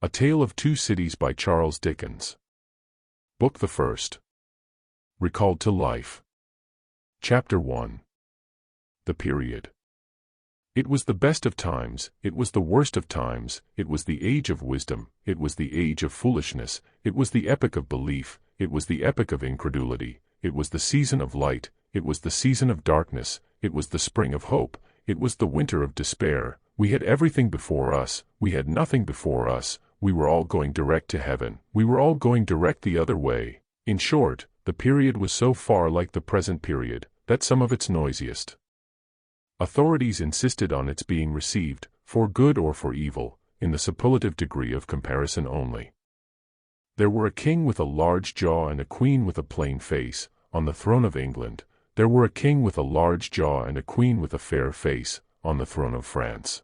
A Tale of Two Cities by Charles Dickens. Book the First. Recalled to Life. Chapter 1. The Period. It was the best of times, it was the worst of times, it was the age of wisdom, it was the age of foolishness, it was the epoch of belief, it was the epoch of incredulity, it was the season of light, it was the season of darkness, it was the spring of hope, it was the winter of despair. We had everything before us, we had nothing before us. We were all going direct to heaven. We were all going direct the other way. In short, the period was so far like the present period, that some of its noisiest authorities insisted on its being received, for good or for evil, in the superlative degree of comparison only. There were a king with a large jaw and a queen with a plain face, on the throne of England. There were a king with a large jaw and a queen with a fair face, on the throne of France.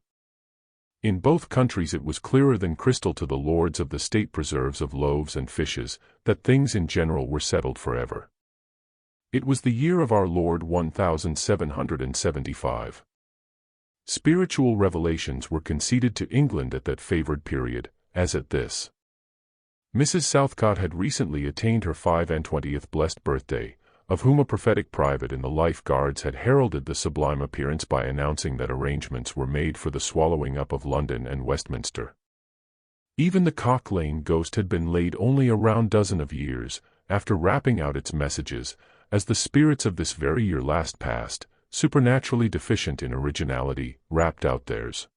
In both countries it was clearer than crystal to the lords of the state preserves of loaves and fishes, that things in general were settled forever. It was the year of our Lord 1775. Spiritual revelations were conceded to England at that favored period, as at this. Mrs. Southcott had recently attained her 25th blessed birthday, of whom a prophetic private in the Life Guards had heralded the sublime appearance by announcing that arrangements were made for the swallowing up of London and Westminster. Even the Cock Lane ghost had been laid only a round dozen of years, after rapping out its messages, as the spirits of this very year last past, supernaturally deficient in originality, rapped out theirs.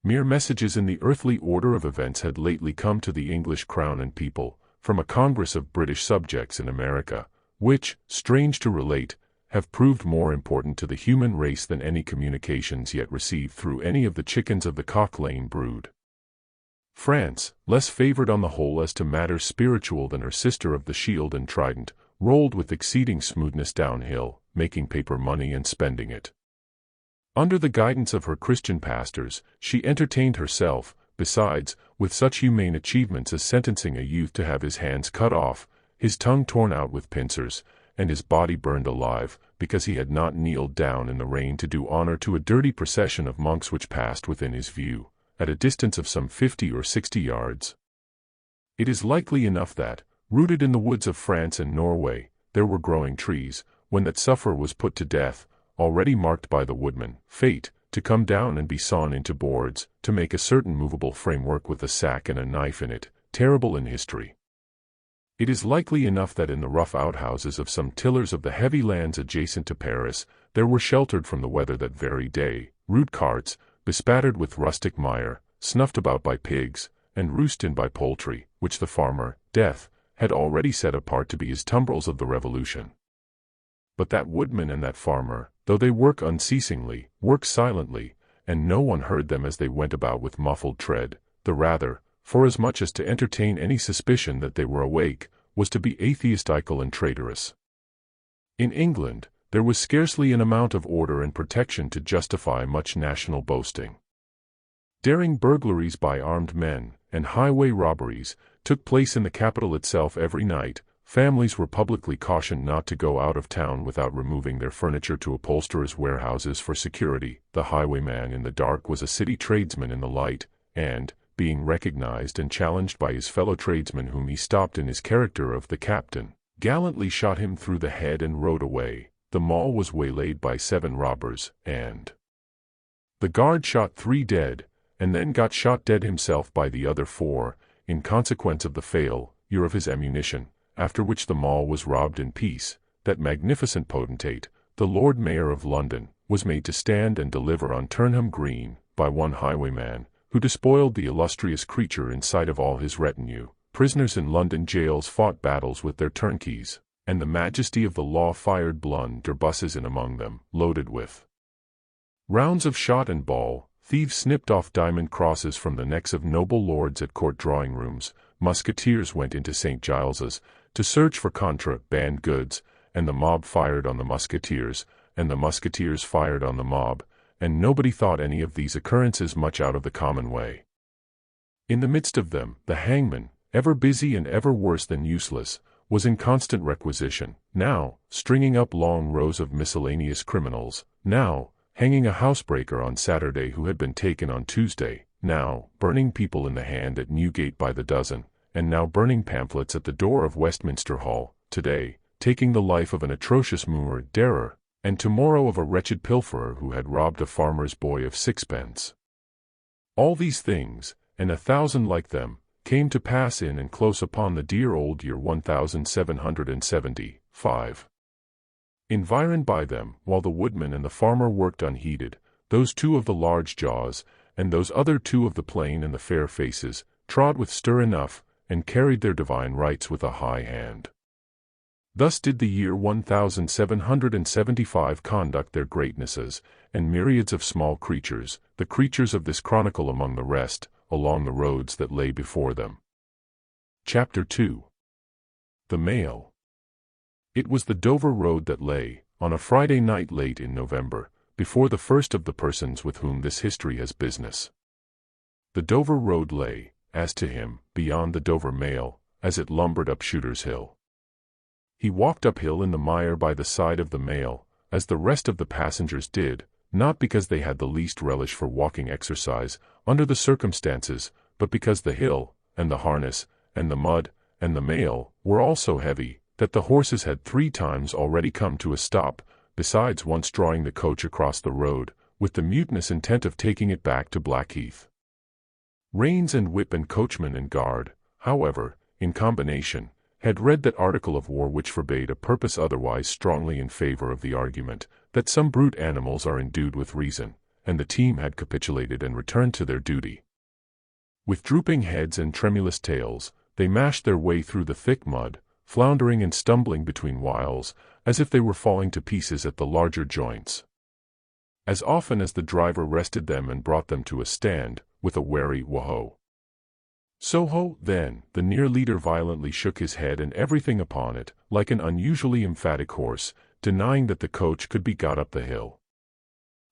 Mere messages in the earthly order of events had lately come to the English crown and people, from a congress of British subjects in America, which, strange to relate, have proved more important to the human race than any communications yet received through any of the chickens of the Cock Lane brood. France, less favored on the whole as to matters spiritual than her sister of the Shield and Trident, rolled with exceeding smoothness downhill, making paper money and spending it. Under the guidance of her Christian pastors, she entertained herself, besides, with such humane achievements as sentencing a youth to have his hands cut off, his tongue torn out with pincers, and his body burned alive, because he had not kneeled down in the rain to do honor to a dirty procession of monks which passed within his view, at a distance of some 50 or 60 yards. It is likely enough that, rooted in the woods of France and Norway, there were growing trees, when that sufferer was put to death, already marked by the woodman, fate, to come down and be sawn into boards, to make a certain movable framework with a sack and a knife in it, terrible in history. It is likely enough that in the rough outhouses of some tillers of the heavy lands adjacent to Paris, there were sheltered from the weather that very day, rude carts, bespattered with rustic mire, snuffed about by pigs, and roosted in by poultry, which the farmer, Death, had already set apart to be his tumbrils of the Revolution. But that woodman and that farmer, though they work unceasingly, work silently, and no one heard them as they went about with muffled tread, the rather, forasmuch as to entertain any suspicion that they were awake, was to be atheistical and traitorous. In England, there was scarcely an amount of order and protection to justify much national boasting. Daring burglaries by armed men, and highway robberies, took place in the capital itself every night. Families were publicly cautioned not to go out of town without removing their furniture to upholsterers' warehouses for security. The highwayman in the dark was a city tradesman in the light, and, being recognized and challenged by his fellow tradesmen whom he stopped in his character of the captain, gallantly shot him through the head and rode away. The mall was waylaid by 7 robbers, and the guard shot 3 dead, and then got shot dead himself by the other 4, in consequence of the failure of his ammunition, after which the mall was robbed in peace. That magnificent potentate, the Lord Mayor of London, was made to stand and deliver on Turnham Green, by one highwayman, who despoiled the illustrious creature in sight of all his retinue. Prisoners in London jails fought battles with their turnkeys, and the majesty of the law fired blunderbusses in among them, loaded with rounds of shot and ball. Thieves snipped off diamond crosses from the necks of noble lords at court drawing-rooms. Musketeers went into St. Giles's to search for contraband goods, and the mob fired on the musketeers, and the musketeers fired on the mob, and nobody thought any of these occurrences much out of the common way. In the midst of them, the hangman, ever busy and ever worse than useless, was in constant requisition, now stringing up long rows of miscellaneous criminals, now hanging a housebreaker on Saturday who had been taken on Tuesday, now burning people in the hand at Newgate by the dozen, and now burning pamphlets at the door of Westminster Hall, today taking the life of an atrocious murderer, and tomorrow of a wretched pilferer who had robbed a farmer's boy of sixpence. All these things, and 1,000 like them, came to pass in and close upon the dear old year 1775. Environed by them, while the woodman and the farmer worked unheeded, those two of the large jaws, and those other two of the plain and the fair faces, trod with stir enough, and carried their divine rights with a high hand. Thus did the year 1775 conduct their greatnesses, and myriads of small creatures, the creatures of this chronicle among the rest, along the roads that lay before them. Chapter 2. The Mail. It was the Dover road that lay, on a Friday night late in November, before the first of the persons with whom this history has business. The Dover road lay, as to him, beyond the Dover Mail, as it lumbered up Shooter's Hill. He walked uphill in the mire by the side of the Mail, as the rest of the passengers did, not because they had the least relish for walking exercise, under the circumstances, but because the hill, and the harness, and the mud, and the Mail, were all so heavy, that the horses had 3 times already come to a stop, besides once drawing the coach across the road, with the mutinous intent of taking it back to Blackheath. Reins and whip and coachman and guard, however, in combination, had read that article of war which forbade a purpose otherwise strongly in favor of the argument that some brute animals are endued with reason, and the team had capitulated and returned to their duty. With drooping heads and tremulous tails, they mashed their way through the thick mud, floundering and stumbling between whiles, as if they were falling to pieces at the larger joints. As often as the driver rested them and brought them to a stand, with a wary "Whoa-ho! So-ho!" then the near leader violently shook his head and everything upon it, like an unusually emphatic horse, denying that the coach could be got up the hill.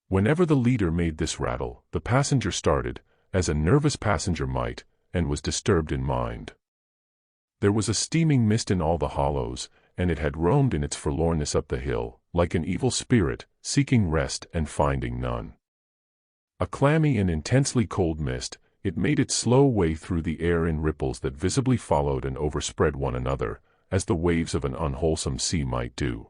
Whenever the leader made this rattle, the passenger started, as a nervous passenger might, and was disturbed in mind. There was a steaming mist in all the hollows, and it had roamed in its forlornness up the hill, like an evil spirit, seeking rest and finding none. A clammy and intensely cold mist, it made its slow way through the air in ripples that visibly followed and overspread one another, as the waves of an unwholesome sea might do.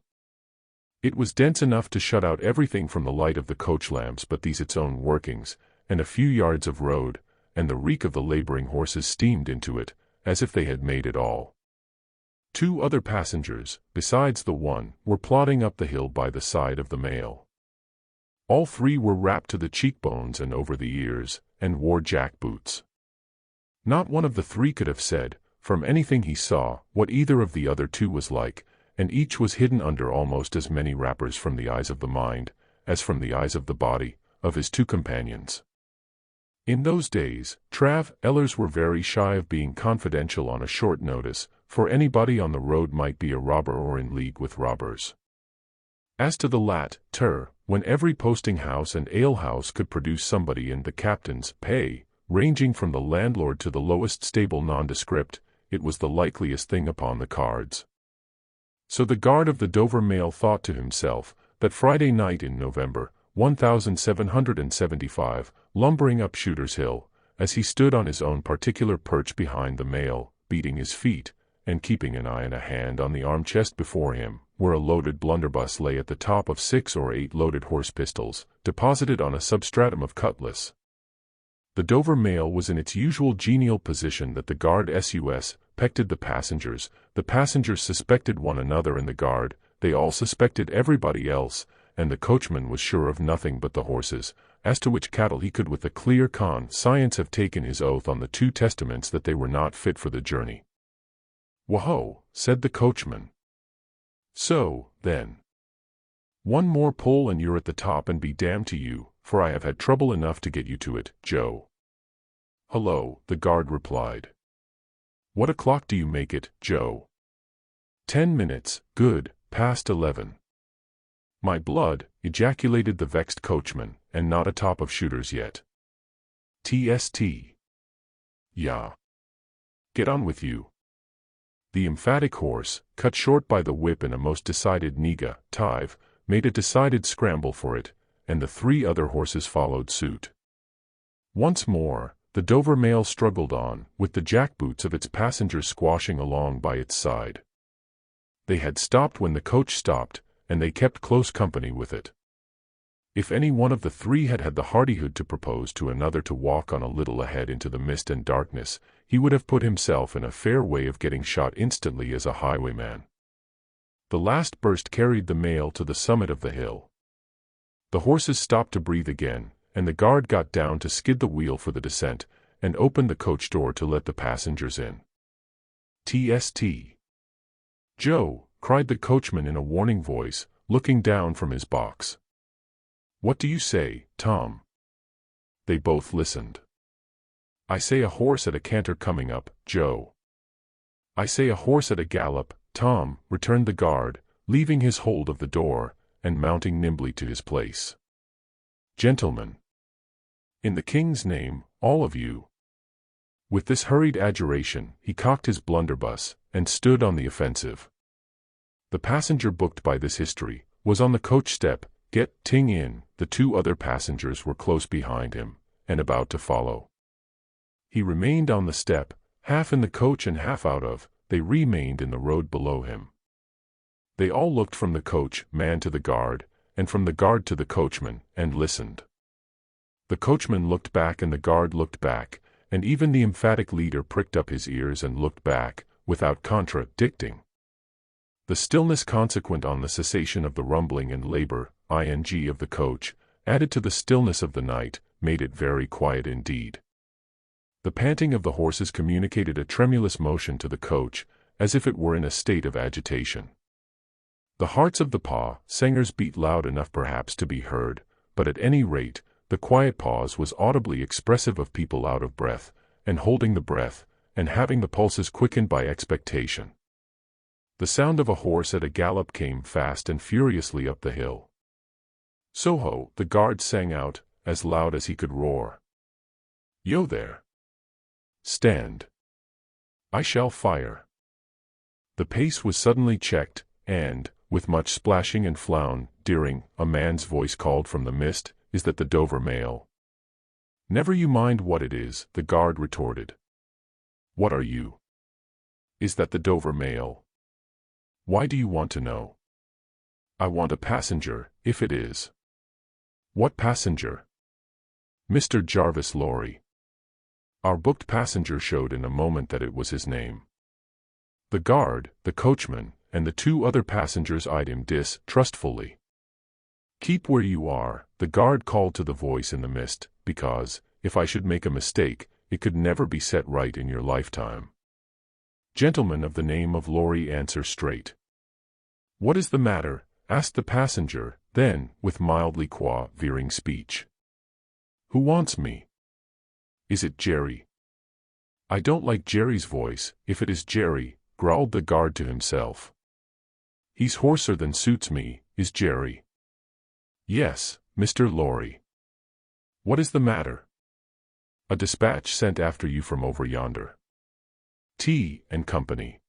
It was dense enough to shut out everything from the light of the coach lamps but these its own workings, and a few yards of road, and the reek of the laboring horses steamed into it, as if they had made it all. 2 other passengers, besides the one, were plodding up the hill by the side of the Mail. All 3 were wrapped to the cheekbones and over the ears, and wore jack boots. Not one of the 3 could have said, from anything he saw, what either of the other 2 was like, and each was hidden under almost as many wrappers from the eyes of the mind, as from the eyes of the body, of his 2 companions. In those days, travellers were very shy of being confidential on a short notice, for anybody on the road might be a robber or in league with robbers. As to the latter, when every posting-house and alehouse could produce somebody in the captain's pay, ranging from the landlord to the lowest stable nondescript, it was the likeliest thing upon the cards. So the guard of the Dover Mail thought to himself, that Friday night in November, 1775, lumbering up Shooter's Hill, as he stood on his own particular perch behind the Mail, beating his feet, and keeping an eye and a hand on the arm-chest before him, where a loaded blunderbuss lay at the top of 6 or 8 loaded horse pistols, deposited on a substratum of cutlass. The Dover Mail was in its usual genial position that the guard suspected the passengers suspected one another and the guard, they all suspected everybody else, and the coachman was sure of nothing but the horses, as to which cattle he could with a clear conscience have taken his oath on the 2 testaments that they were not fit for the journey. "Whoa-ho!" said the coachman. "So, then. 1 more pull and you're at the top and be damned to you, for I have had trouble enough to get you to it, Joe." "Hullo," the guard replied. "What o'clock do you make it, Joe?" 10 minutes, good, past 11. "My blood," ejaculated the vexed coachman, "and not atop of Shooters yet." "Tst. Yah. Get on with you." The emphatic horse, cut short by the whip in a most decided negative, made a decided scramble for it, and the 3 other horses followed suit. Once more, the Dover mail struggled on, with the jackboots of its passengers squashing along by its side. They had stopped when the coach stopped, and they kept close company with it. If any one of the three had had the hardihood to propose to another to walk on a little ahead into the mist and darkness, he would have put himself in a fair way of getting shot instantly as a highwayman. The last burst carried the mail to the summit of the hill. The horses stopped to breathe again, and the guard got down to skid the wheel for the descent, and opened the coach door to let the passengers in. "T.S.T. Joe," cried the coachman in a warning voice, looking down from his box. "What do you say, Tom?" They both listened. "I say a horse at a canter coming up, Joe." "I say a horse at a gallop, Tom," returned the guard, leaving his hold of the door, and mounting nimbly to his place. "Gentlemen, in the King's name, all of you." With this hurried adjuration, he cocked his blunderbuss, and stood on the offensive. The passenger booked by this history was on the coach step, getting in. The two other passengers were close behind him, and about to follow. He remained on the step, half in the coach and half out of. They remained in the road below him. They all looked from the coach man to the guard, and from the guard to the coachman, and listened. The coachman looked back and the guard looked back, and even the emphatic leader pricked up his ears and looked back, without contradicting. The stillness consequent on the cessation of the rumbling and labor, of the coach, added to the stillness of the night, made it very quiet indeed. The panting of the horses communicated a tremulous motion to the coach, as if it were in a state of agitation. The hearts of the singers beat loud enough perhaps to be heard, but at any rate, the quiet pause was audibly expressive of people out of breath, and holding the breath, and having the pulses quickened by expectation. The sound of a horse at a gallop came fast and furiously up the hill. "Soho!" the guard sang out, as loud as he could roar. "Yo there! Stand! I shall fire!" The pace was suddenly checked, and, with much splashing and floundering, a man's voice called from the mist, "Is that the Dover mail?" "Never you mind what it is," the guard retorted. "What are you?" "Is that the Dover mail?" "Why do you want to know?" "I want a passenger, if it is." "What passenger?" "Mr. Jarvis Lorry." Our booked passenger showed in a moment that it was his name. The guard, the coachman, and the two other passengers eyed him distrustfully. "Keep where you are," the guard called to the voice in the mist, "because, if I should make a mistake, it could never be set right in your lifetime." "Gentlemen of the name of Lorry, answer straight." "What is the matter?" asked the passenger, then, with mildly veering speech. "Who wants me?" "Is it Jerry?" "I don't like Jerry's voice, if it is Jerry," growled the guard to himself. "He's hoarser than suits me, is Jerry." "Yes, Mr. Lorry." "What is the matter?" "A dispatch sent after you from over yonder. T and Company."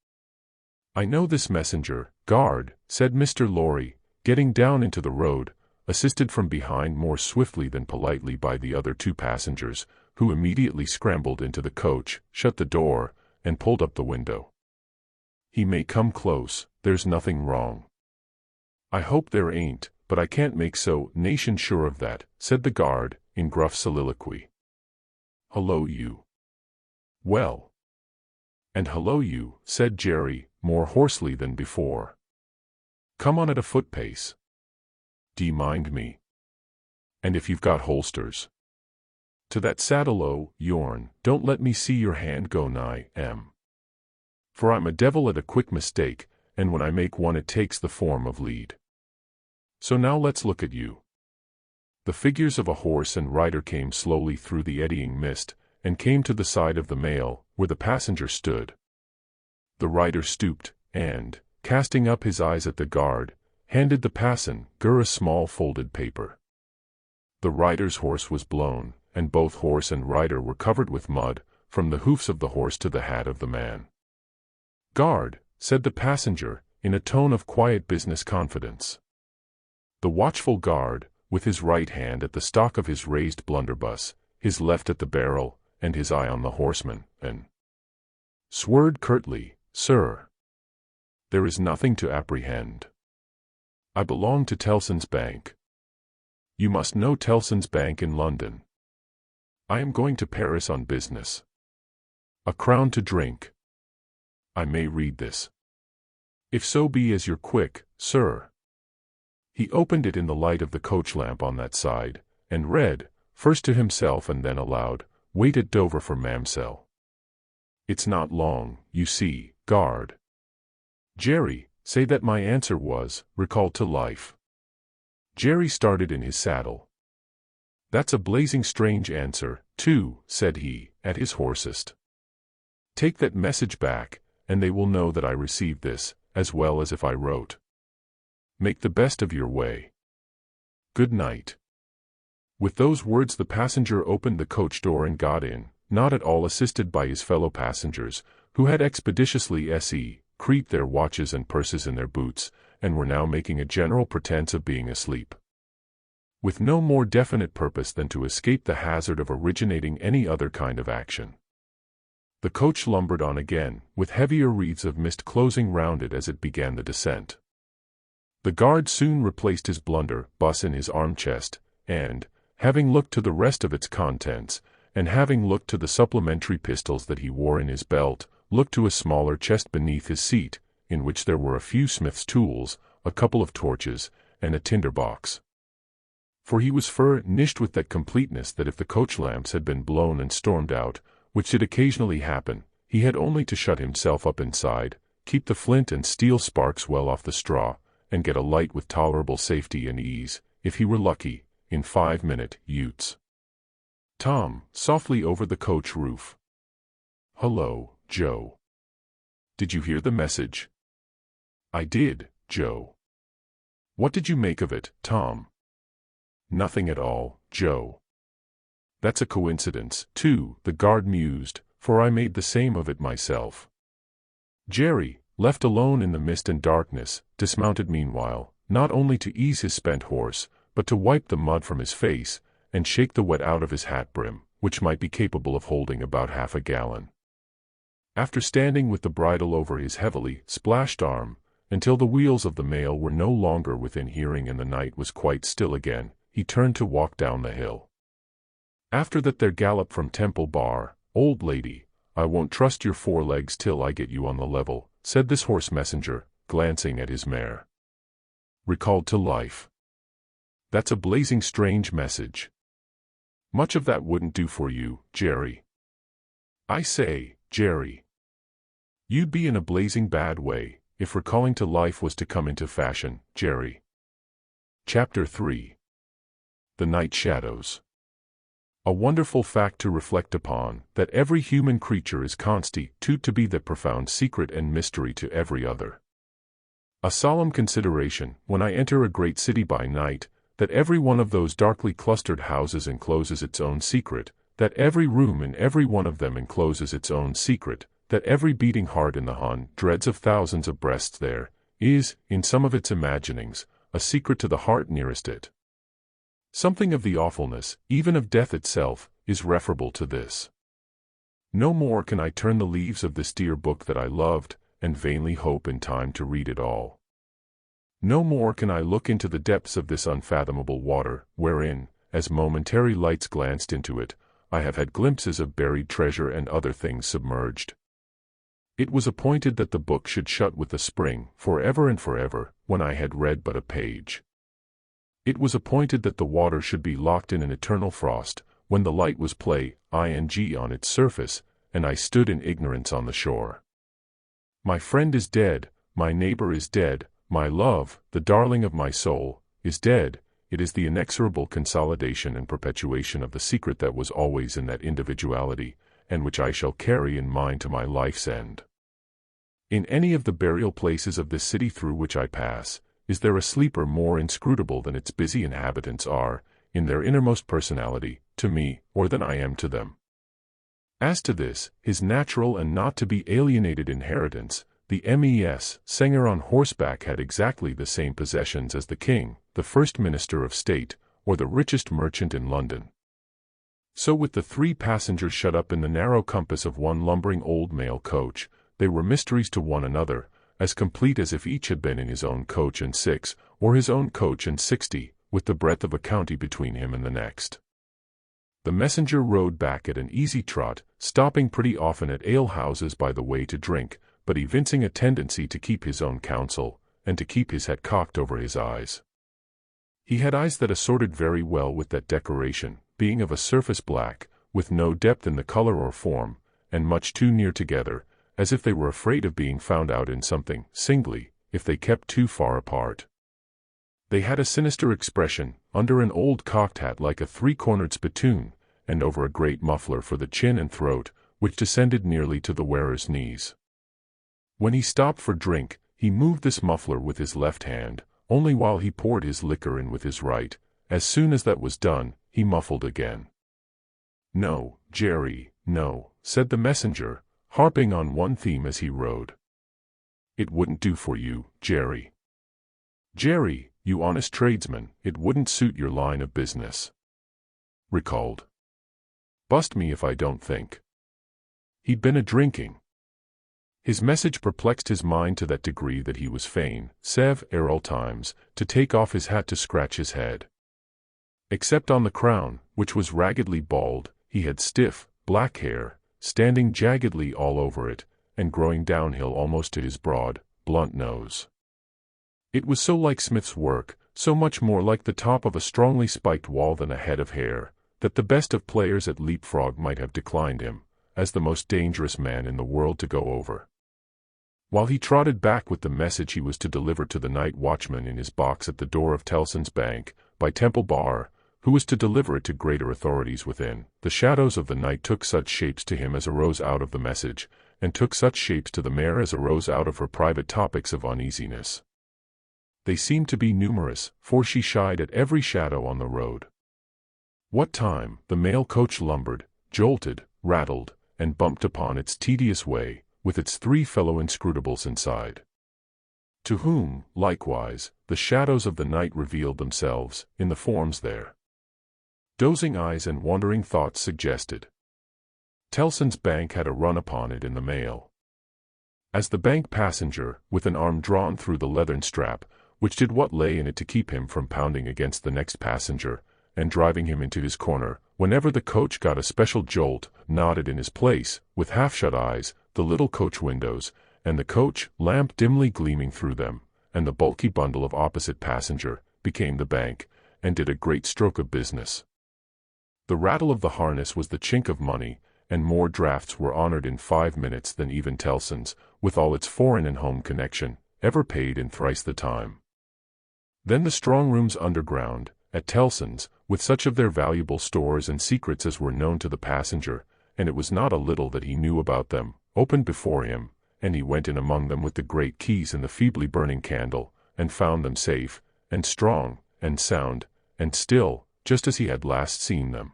"I know this messenger, guard," said Mr. Lorry, getting down into the road, assisted from behind more swiftly than politely by the other two passengers, who immediately scrambled into the coach, shut the door, and pulled up the window. "He may come close, there's nothing wrong." "I hope there ain't, but I can't make so nation sure of that," said the guard, in gruff soliloquy. "Hello you." "Well." "And hello you," said Jerry, more hoarsely than before. "Come on at a foot pace. D'ye mind me? And if you've got holsters. To that saddle yourn, don't let me see your hand go nigh, For I'm a devil at a quick mistake, and when I make one it takes the form of lead. So now let's look at you." The figures of a horse and rider came slowly through the eddying mist, and came to the side of the mail, where the passenger stood. The rider stooped, and, casting up his eyes at the guard, handed the passenger a small folded paper. The rider's horse was blown, and both horse and rider were covered with mud, from the hoofs of the horse to the hat of the man. "Guard," said the passenger, in a tone of quiet business confidence. The watchful guard, with his right hand at the stock of his raised blunderbuss, his left at the barrel, and his eye on the horseman, and sweared curtly, "Sir, there is nothing to apprehend. I belong to Tellson's Bank. You must know Tellson's Bank in London. I am going to Paris on business. A crown to drink. I may read this. If so be as you're quick, sir." He opened it in the light of the coach lamp on that side, and read, first to himself and then aloud, "Wait at Dover for Mamselle. It's not long, you see, guard." Jerry, say that my answer was, recalled to life. Jerry started in his saddle. "That's a blazing strange answer, too," said he, at his hoarsest. "Take that message back, and they will know that I received this, as well as if I wrote. Make the best of your way. Good night." With those words the passenger opened the coach door and got in, not at all assisted by his fellow passengers, who had expeditiously creeped their watches and purses in their boots, and were now making a general pretense of being asleep, with no more definite purpose than to escape the hazard of originating any other kind of action. The coach lumbered on again, with heavier wreaths of mist closing round it as it began the descent. The guard soon replaced his blunderbuss in his arm-chest, and, having looked to the rest of its contents, and having looked to the supplementary pistols that he wore in his belt, looked to a smaller chest beneath his seat, in which there were a few smith's tools, a couple of torches, and a tinder-box. For he was furnished with that completeness that if the coach lamps had been blown and stormed out, which did occasionally happen, he had only to shut himself up inside, keep the flint and steel sparks well off the straw, and get a light with tolerable safety and ease, if he were lucky, in 5-minute utes. Tom, softly over the coach roof. "Hullo, Joe. Did you hear the message?" "I did, Joe." "What did you make of it, Tom?" "Nothing at all, Joe." "That's a coincidence, too," the guard mused, "for I made the same of it myself." Jerry, left alone in the mist and darkness, dismounted meanwhile, not only to ease his spent horse, but to wipe the mud from his face, and shake the wet out of his hat brim, which might be capable of holding about half a gallon. After standing with the bridle over his heavily splashed arm, until the wheels of the mail were no longer within hearing and the night was quite still again, he turned to walk down the hill. After that there galloped from Temple Bar, "Old lady, I won't trust your forelegs till I get you on the level," said this horse messenger, glancing at his mare. Recalled to life. "That's a blazing strange message. Much of that wouldn't do for you, Jerry. I say, Jerry, you'd be in a blazing bad way, if recalling to life was to come into fashion, Jerry." Chapter 3. The Night Shadows. A wonderful fact to reflect upon, that every human creature is constituted to be that profound secret and mystery to every other. A solemn consideration, when I enter a great city by night, that every one of those darkly clustered houses encloses its own secret, that every room in every one of them encloses its own secret, that every beating heart in the hundreds of thousands of breasts there is, in some of its imaginings, a secret to the heart nearest it. Something of the awfulness, even of death itself, is referable to this. No more can I turn the leaves of this dear book that I loved, and vainly hope in time to read it all. No more can I look into the depths of this unfathomable water, wherein, as momentary lights glanced into it, I have had glimpses of buried treasure and other things submerged. It was appointed that the book should shut with a spring, forever and forever, when I had read but a page. It was appointed that the water should be locked in an eternal frost, when the light was ing on its surface, and I stood in ignorance on the shore. My friend is dead, my neighbor is dead, my love, the darling of my soul, is dead. It is the inexorable consolidation and perpetuation of the secret that was always in that individuality, and which I shall carry in mind to my life's end. In any of the burial places of this city through which I pass, is there a sleeper more inscrutable than its busy inhabitants are, in their innermost personality, to me, or than I am to them? As to this, his natural and not to be alienated inheritance, the M.E.S. Singer on horseback had exactly the same possessions as the king, the first minister of state, or the richest merchant in London. So with the 3 passengers shut up in the narrow compass of one lumbering old mail coach, they were mysteries to one another, as complete as if each had been in his own coach and 6, or his own coach and 60, with the breadth of a county between him and the next. The messenger rode back at an easy trot, stopping pretty often at alehouses by the way to drink, but evincing a tendency to keep his own counsel, and to keep his hat cocked over his eyes. He had eyes that assorted very well with that decoration, being of a surface black, with no depth in the color or form, and much too near together, as if they were afraid of being found out in something, singly, if they kept too far apart. They had a sinister expression, under an old cocked hat like a 3-cornered spittoon, and over a great muffler for the chin and throat, which descended nearly to the wearer's knees. When he stopped for drink, he moved this muffler with his left hand, only while he poured his liquor in with his right. As soon as that was done, he muffled again. "No, Jerry, no," said the messenger, harping on one theme as he rode. "It wouldn't do for you, Jerry. Jerry, you honest tradesman, it wouldn't suit your line of business. Recalled. Bust me if I don't think. He'd been a-drinking." His message perplexed his mind to that degree that he was fain, several times, to take off his hat to scratch his head. Except on the crown, which was raggedly bald, he had stiff, black hair, standing jaggedly all over it, and growing downhill almost to his broad, blunt nose. It was so like Smith's work, so much more like the top of a strongly spiked wall than a head of hair, that the best of players at leapfrog might have declined him, as the most dangerous man in the world to go over. While he trotted back with the message he was to deliver to the night watchman in his box at the door of Tellson's Bank, by Temple Bar, who was to deliver it to greater authorities within, the shadows of the night took such shapes to him as arose out of the message, and took such shapes to the mare as arose out of her private topics of uneasiness. They seemed to be numerous, for she shied at every shadow on the road. What time the mail coach lumbered, jolted, rattled, and bumped upon its tedious way, with its 3 fellow inscrutables inside, to whom, likewise, the shadows of the night revealed themselves, in the forms their dozing eyes and wandering thoughts suggested. Tellson's Bank had a run upon it in the mail. As the bank passenger, with an arm drawn through the leathern strap, which did what lay in it to keep him from pounding against the next passenger, and driving him into his corner, whenever the coach got a special jolt, nodded in his place, with half-shut eyes, the little coach windows, and the coach lamp dimly gleaming through them, and the bulky bundle of opposite passenger, became the bank, and did a great stroke of business. The rattle of the harness was the chink of money, and more drafts were honored in 5 minutes than even Tellson's, with all its foreign and home connection, ever paid in thrice the time. Then the strong rooms underground, at Tellson's, with such of their valuable stores and secrets as were known to the passenger, and it was not a little that he knew about them, opened before him, and he went in among them with the great keys and the feebly burning candle, and found them safe, and strong, and sound, and still, just as he had last seen them.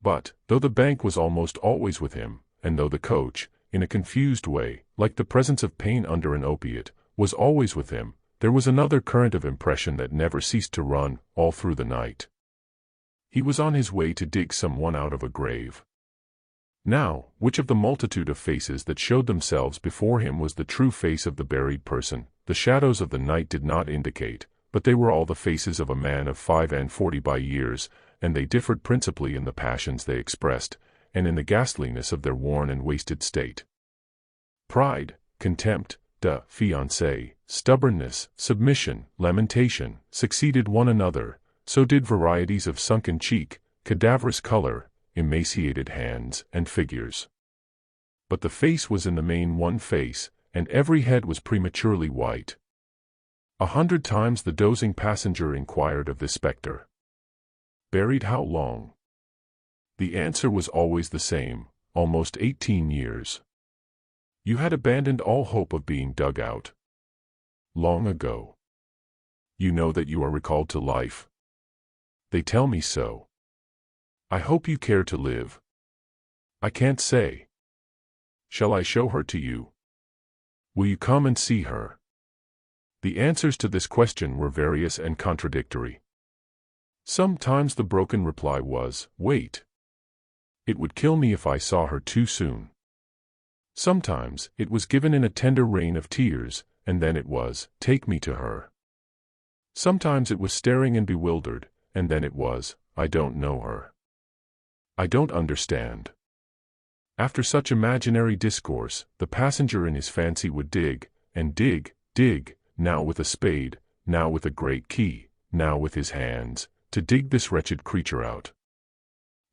But, though the bank was almost always with him, and though the coach, in a confused way, like the presence of pain under an opiate, was always with him, there was another current of impression that never ceased to run, all through the night. He was on his way to dig some one out of a grave. Now, which of the multitude of faces that showed themselves before him was the true face of the buried person, the shadows of the night did not indicate, but they were all the faces of a man of 45 by years, and they differed principally in the passions they expressed, and in the ghastliness of their worn and wasted state. Pride, contempt, fiancé, stubbornness, submission, lamentation, succeeded one another, so did varieties of sunken cheek, cadaverous color, emaciated hands and figures. But the face was in the main one face, and every head was prematurely white. 100 times the dozing passenger inquired of this spectre, "Buried how long?" The answer was always the same, almost 18 years. You had abandoned all hope of being dug out long ago. You know that you are recalled to life. They tell me so. I hope you care to live. I can't say. Shall I show her to you? Will you come and see her? The answers to this question were various and contradictory. Sometimes the broken reply was, "Wait." It would kill me if I saw her too soon. Sometimes it was given in a tender rain of tears, and then it was, take me to her. Sometimes it was staring and bewildered, and then it was, I don't know her. I don't understand. After such imaginary discourse, the passenger in his fancy would dig, and dig, dig, now with a spade, now with a great key, now with his hands, to dig this wretched creature out.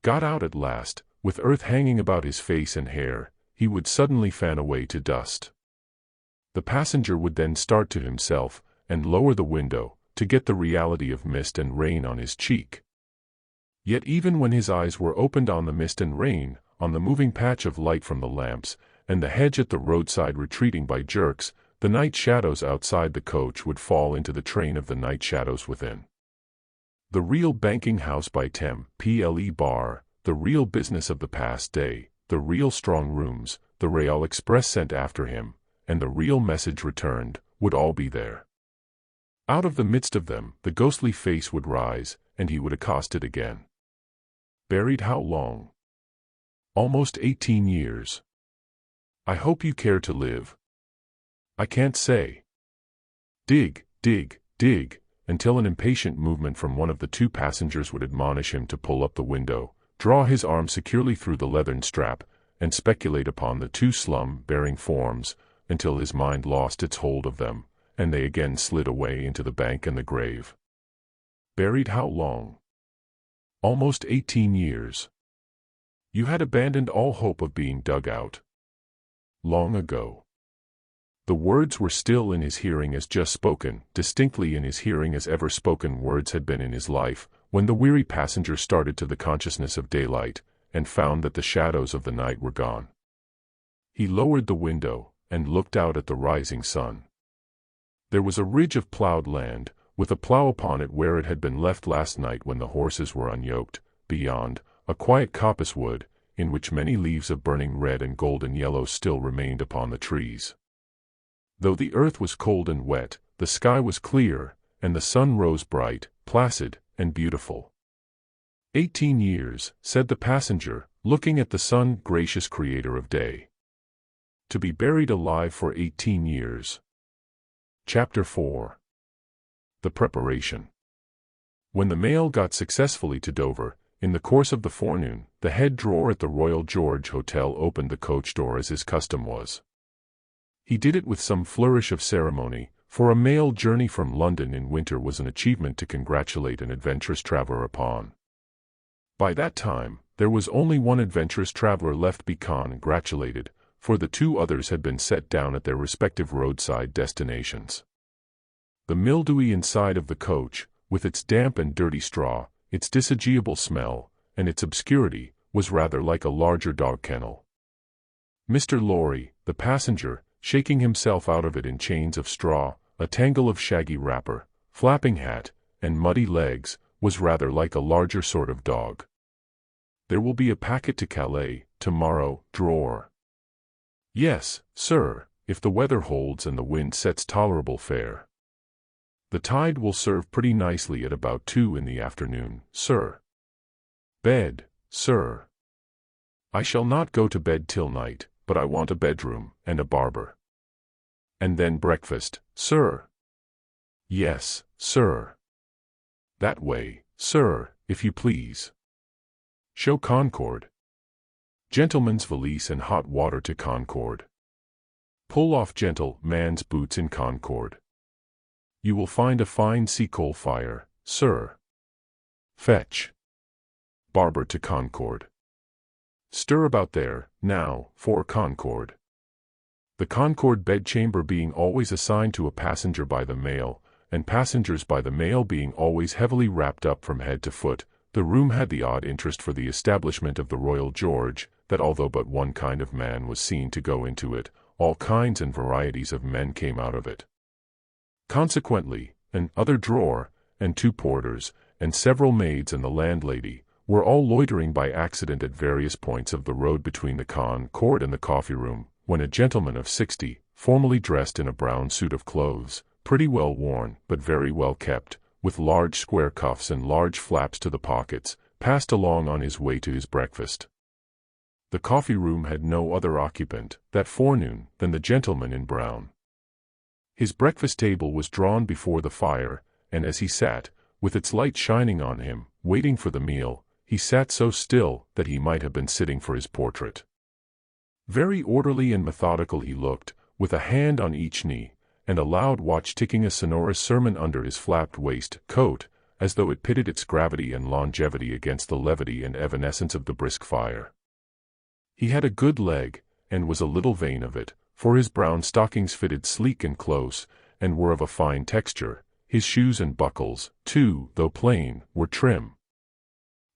Got out at last, with earth hanging about his face and hair, he would suddenly fan away to dust. The passenger would then start to himself, and lower the window, to get the reality of mist and rain on his cheek. Yet even when his eyes were opened on the mist and rain, on the moving patch of light from the lamps, and the hedge at the roadside retreating by jerks, the night shadows outside the coach would fall into the train of the night shadows within. The real banking house by Temple Bar, the real business of the past day, the real strong rooms, the Rail Express sent after him, and the real message returned, would all be there. Out of the midst of them, the ghostly face would rise, and he would accost it again. Buried how long? Almost 18 years. I hope you care to live. I can't say. Dig, dig, dig, until an impatient movement from one of the two passengers would admonish him to pull up the window, draw his arm securely through the leathern strap, and speculate upon the two slum-bearing forms, until his mind lost its hold of them, and they again slid away into the bank and the grave. Buried how long? Almost 18 years. You had abandoned all hope of being dug out. Long ago. The words were still in his hearing as just spoken, distinctly in his hearing as ever spoken words had been in his life, when the weary passenger started to the consciousness of daylight, and found that the shadows of the night were gone. He lowered the window, and looked out at the rising sun. There was a ridge of plowed land, with a plow upon it where it had been left last night when the horses were unyoked, beyond, a quiet coppice wood, in which many leaves of burning red and golden yellow still remained upon the trees. Though the earth was cold and wet, the sky was clear, and the sun rose bright, placid, and beautiful. 18 years, said the passenger, looking at the sun, gracious creator of day. To be buried alive for 18 years. Chapter 4. The Preparation. When the mail got successfully to Dover, in the course of the forenoon, the head drawer at the Royal George Hotel opened the coach door as his custom was. He did it with some flourish of ceremony, for a mail journey from London in winter was an achievement to congratulate an adventurous traveller upon. By that time, there was only one adventurous traveller left to be congratulated, for the two others had been set down at their respective roadside destinations. The mildewy inside of the coach, with its damp and dirty straw, its disagreeable smell, and its obscurity, was rather like a larger dog kennel. Mr. Lorry, the passenger, shaking himself out of it in chains of straw, a tangle of shaggy wrapper, flapping hat, and muddy legs, was rather like a larger sort of dog. There will be a packet to Calais, tomorrow, drawer. Yes, sir, if the weather holds and the wind sets tolerable fair. The tide will serve pretty nicely at about 2 in the afternoon, sir. Bed, sir. I shall not go to bed till night, but I want a bedroom, and a barber. And then breakfast, sir. Yes, sir. That way, sir, if you please. Show Concord. Gentleman's valise and hot water to Concord. Pull off gentleman's boots in Concord. You will find a fine sea coal fire, sir. Fetch. Barber to Concord. Stir about there, now, for Concord. The Concord bedchamber being always assigned to a passenger by the mail, and passengers by the mail being always heavily wrapped up from head to foot, the room had the odd interest for the establishment of the Royal George, that although but one kind of man was seen to go into it, all kinds and varieties of men came out of it. Consequently, an other drawer, and 2 porters, and several maids and the landlady, were all loitering by accident at various points of the road between the Concord and the coffee-room, when a gentleman of 60, formally dressed in a brown suit of clothes, pretty well worn, but very well kept, with large square cuffs and large flaps to the pockets, passed along on his way to his breakfast. The coffee room had no other occupant, that forenoon, than the gentleman in brown. His breakfast table was drawn before the fire, and as he sat, with its light shining on him, waiting for the meal, he sat so still that he might have been sitting for his portrait. Very orderly and methodical he looked, with a hand on each knee, and a loud watch ticking a sonorous sermon under his flapped waist coat, as though it pitted its gravity and longevity against the levity and evanescence of the brisk fire. He had a good leg, and was a little vain of it, for his brown stockings fitted sleek and close, and were of a fine texture. His shoes and buckles, too, though plain, were trim.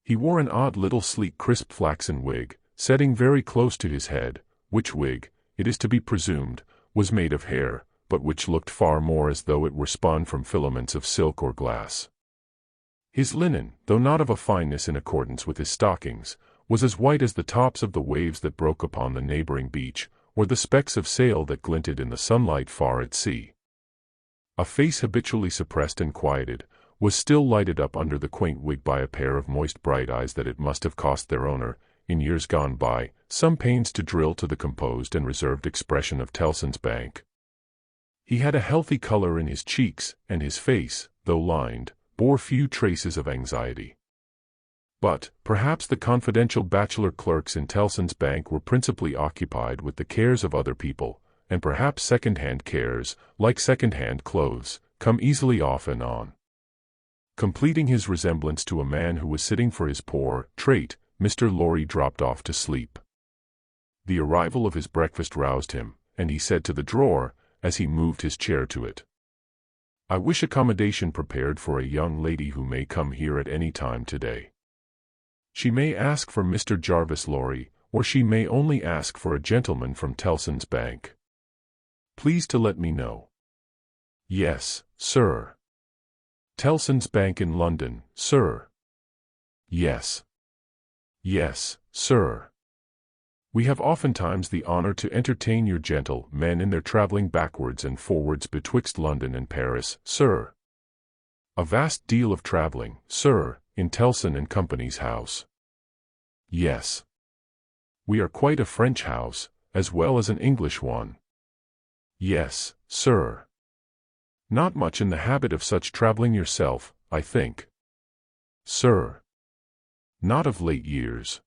He wore an odd little sleek crisp flaxen wig, setting very close to his head, which wig, it is to be presumed, was made of hair, but which looked far more as though it were spun from filaments of silk or glass. His linen, though not of a fineness in accordance with his stockings, was as white as the tops of the waves that broke upon the neighboring beach, or the specks of sail that glinted in the sunlight far at sea. A face habitually suppressed and quieted, was still lighted up under the quaint wig by a pair of moist bright eyes that it must have cost their owner, in years gone by, some pains to drill to the composed and reserved expression of Tellson's Bank. He had a healthy color in his cheeks, and his face, though lined, bore few traces of anxiety. But, perhaps the confidential bachelor clerks in Tellson's Bank were principally occupied with the cares of other people, and perhaps second-hand cares, like second-hand clothes, come easily off and on. Completing his resemblance to a man who was sitting for his poor trait, Mr. Lorry dropped off to sleep. The arrival of his breakfast roused him, and he said to the drawer, as he moved his chair to it, "I wish accommodation prepared for a young lady who may come here at any time today. She may ask for Mr. Jarvis Lorry, or she may only ask for a gentleman from Tellson's Bank. Please to let me know." "Yes, sir." "Tellson's Bank in London, sir." "Yes." "Yes, sir. We have oftentimes the honor to entertain your gentle men in their travelling backwards and forwards betwixt London and Paris, sir. A vast deal of travelling, sir, in Tellson and Company's house." "Yes. We are quite a French house, as well as an English one." "Yes, sir. Not much in the habit of such travelling yourself, I think." "Sir. Not of late years.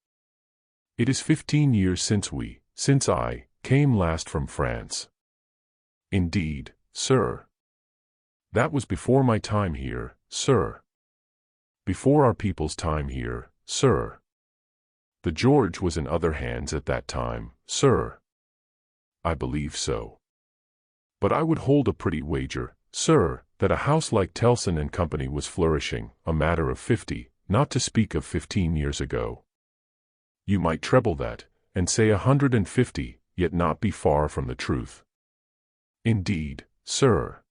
It is 15 years since I, came last from France." "Indeed, sir. That was before my time here, sir." "Before our people's time here, sir." "The George was in other hands at that time, sir." "I believe so. But I would hold a pretty wager, sir, that a house like Tellson and Company was flourishing, a matter of 50, not to speak of 15 years ago. You might treble that, and say 150, yet not be far from the truth." "Indeed, sir."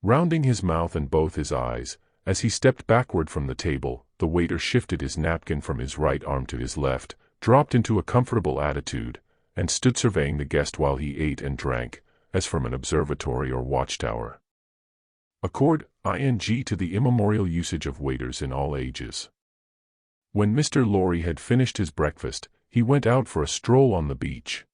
Rounding his mouth and both his eyes, as he stepped backward from the table, the waiter shifted his napkin from his right arm to his left, dropped into a comfortable attitude, and stood surveying the guest while he ate and drank, as from an observatory or watchtower. Accord ing to the immemorial usage of waiters in all ages. When Mr. Lorry had finished his breakfast, he went out for a stroll on the beach.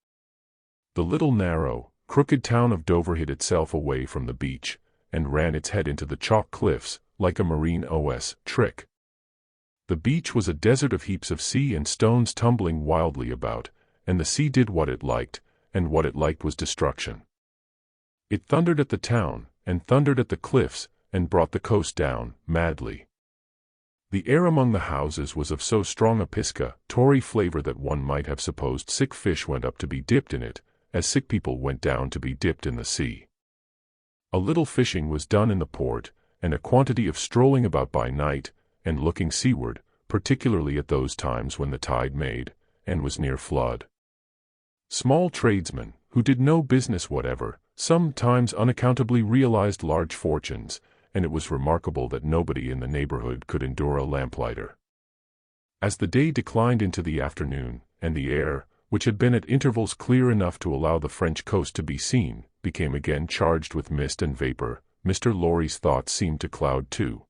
The little narrow, crooked town of Dover hid itself away from the beach, and ran its head into the chalk cliffs, like a marine trick. The beach was a desert of heaps of sea and stones tumbling wildly about, and the sea did what it liked, and what it liked was destruction. It thundered at the town, and thundered at the cliffs, and brought the coast down, madly. The air among the houses was of so strong a piscatory flavor that one might have supposed sick fish went up to be dipped in it, as sick people went down to be dipped in the sea. A little fishing was done in the port, and a quantity of strolling about by night, and looking seaward, particularly at those times when the tide made, and was near flood. Small tradesmen, who did no business whatever, sometimes unaccountably realized large fortunes, and it was remarkable that nobody in the neighborhood could endure a lamplighter. As the day declined into the afternoon, and the air, which had been at intervals clear enough to allow the French coast to be seen, became again charged with mist and vapor, Mr. Lorry's thoughts seemed to cloud too.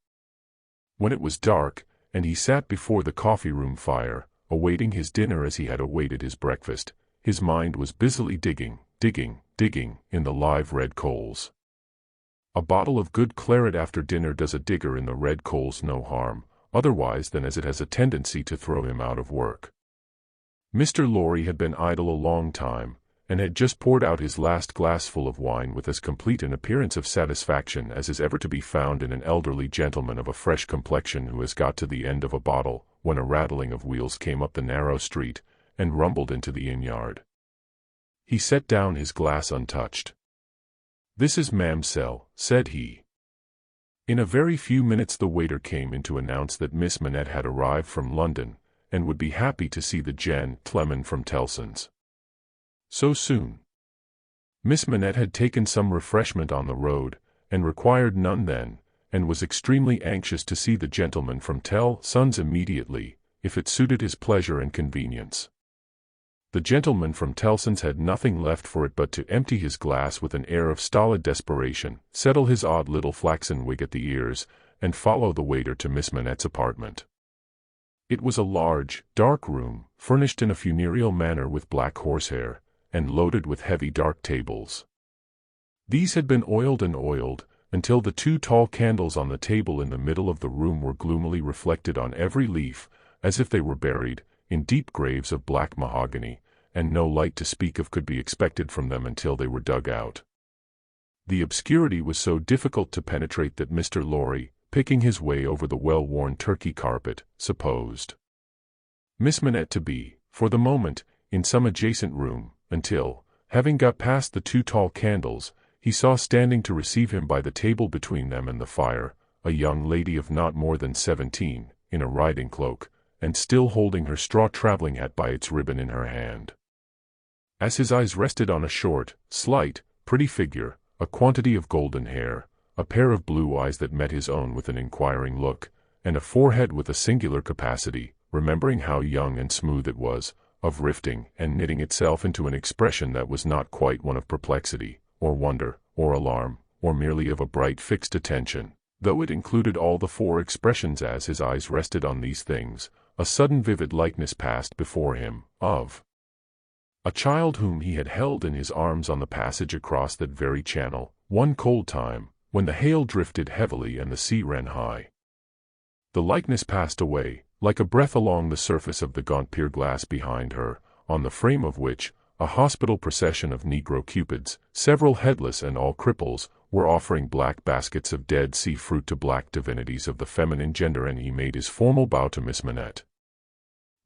When it was dark, and he sat before the coffee-room fire, awaiting his dinner as he had awaited his breakfast, his mind was busily digging in the live red coals. A bottle of good claret after dinner does a digger in the red coals no harm, otherwise than as it has a tendency to throw him out of work. Mr. Lorry had been idle a long time, and had just poured out his last glassful of wine with as complete an appearance of satisfaction as is ever to be found in an elderly gentleman of a fresh complexion who has got to the end of a bottle, when a rattling of wheels came up the narrow street, and rumbled into the inn-yard. He set down his glass untouched. "This is Mamselle," said he. In a very few minutes the waiter came in to announce that Miss Manette had arrived from London, and would be happy to see the gentleman from Tellson's. So soon. Miss Manette had taken some refreshment on the road, and required none then, and was extremely anxious to see the gentleman from Tellson's immediately, if it suited his pleasure and convenience. The gentleman from Tellson's had nothing left for it but to empty his glass with an air of stolid desperation, settle his odd little flaxen wig at the ears, and follow the waiter to Miss Manette's apartment. It was a large, dark room, furnished in a funereal manner with black horsehair, and loaded with heavy dark tables. These had been oiled and oiled, until the two tall candles on the table in the middle of the room were gloomily reflected on every leaf, as if they were buried in deep graves of black mahogany, and no light to speak of could be expected from them until they were dug out. The obscurity was so difficult to penetrate that Mr. Lorry, picking his way over the well-worn Turkey carpet, supposed Miss Manette to be, for the moment, in some adjacent room, until, having got past the two tall candles, he saw standing to receive him by the table between them and the fire, a young lady of not more than 17, in a riding cloak, and still holding her straw travelling hat by its ribbon in her hand. As his eyes rested on a short, slight, pretty figure, a quantity of golden hair, a pair of blue eyes that met his own with an inquiring look, and a forehead with a singular capacity, remembering how young and smooth it was, of rifting and knitting itself into an expression that was not quite one of perplexity, or wonder, or alarm, or merely of a bright fixed attention, though it included all the four expressions. As his eyes rested on these things, a sudden vivid likeness passed before him, of a child whom he had held in his arms on the passage across that very channel, one cold time, when the hail drifted heavily and the sea ran high. The likeness passed away, like a breath along the surface of the gaunt pier glass behind her, on the frame of which, a hospital procession of Negro Cupids, several headless and all cripples, were offering black baskets of dead sea fruit to black divinities of the feminine gender, and he made his formal bow to Miss Manette.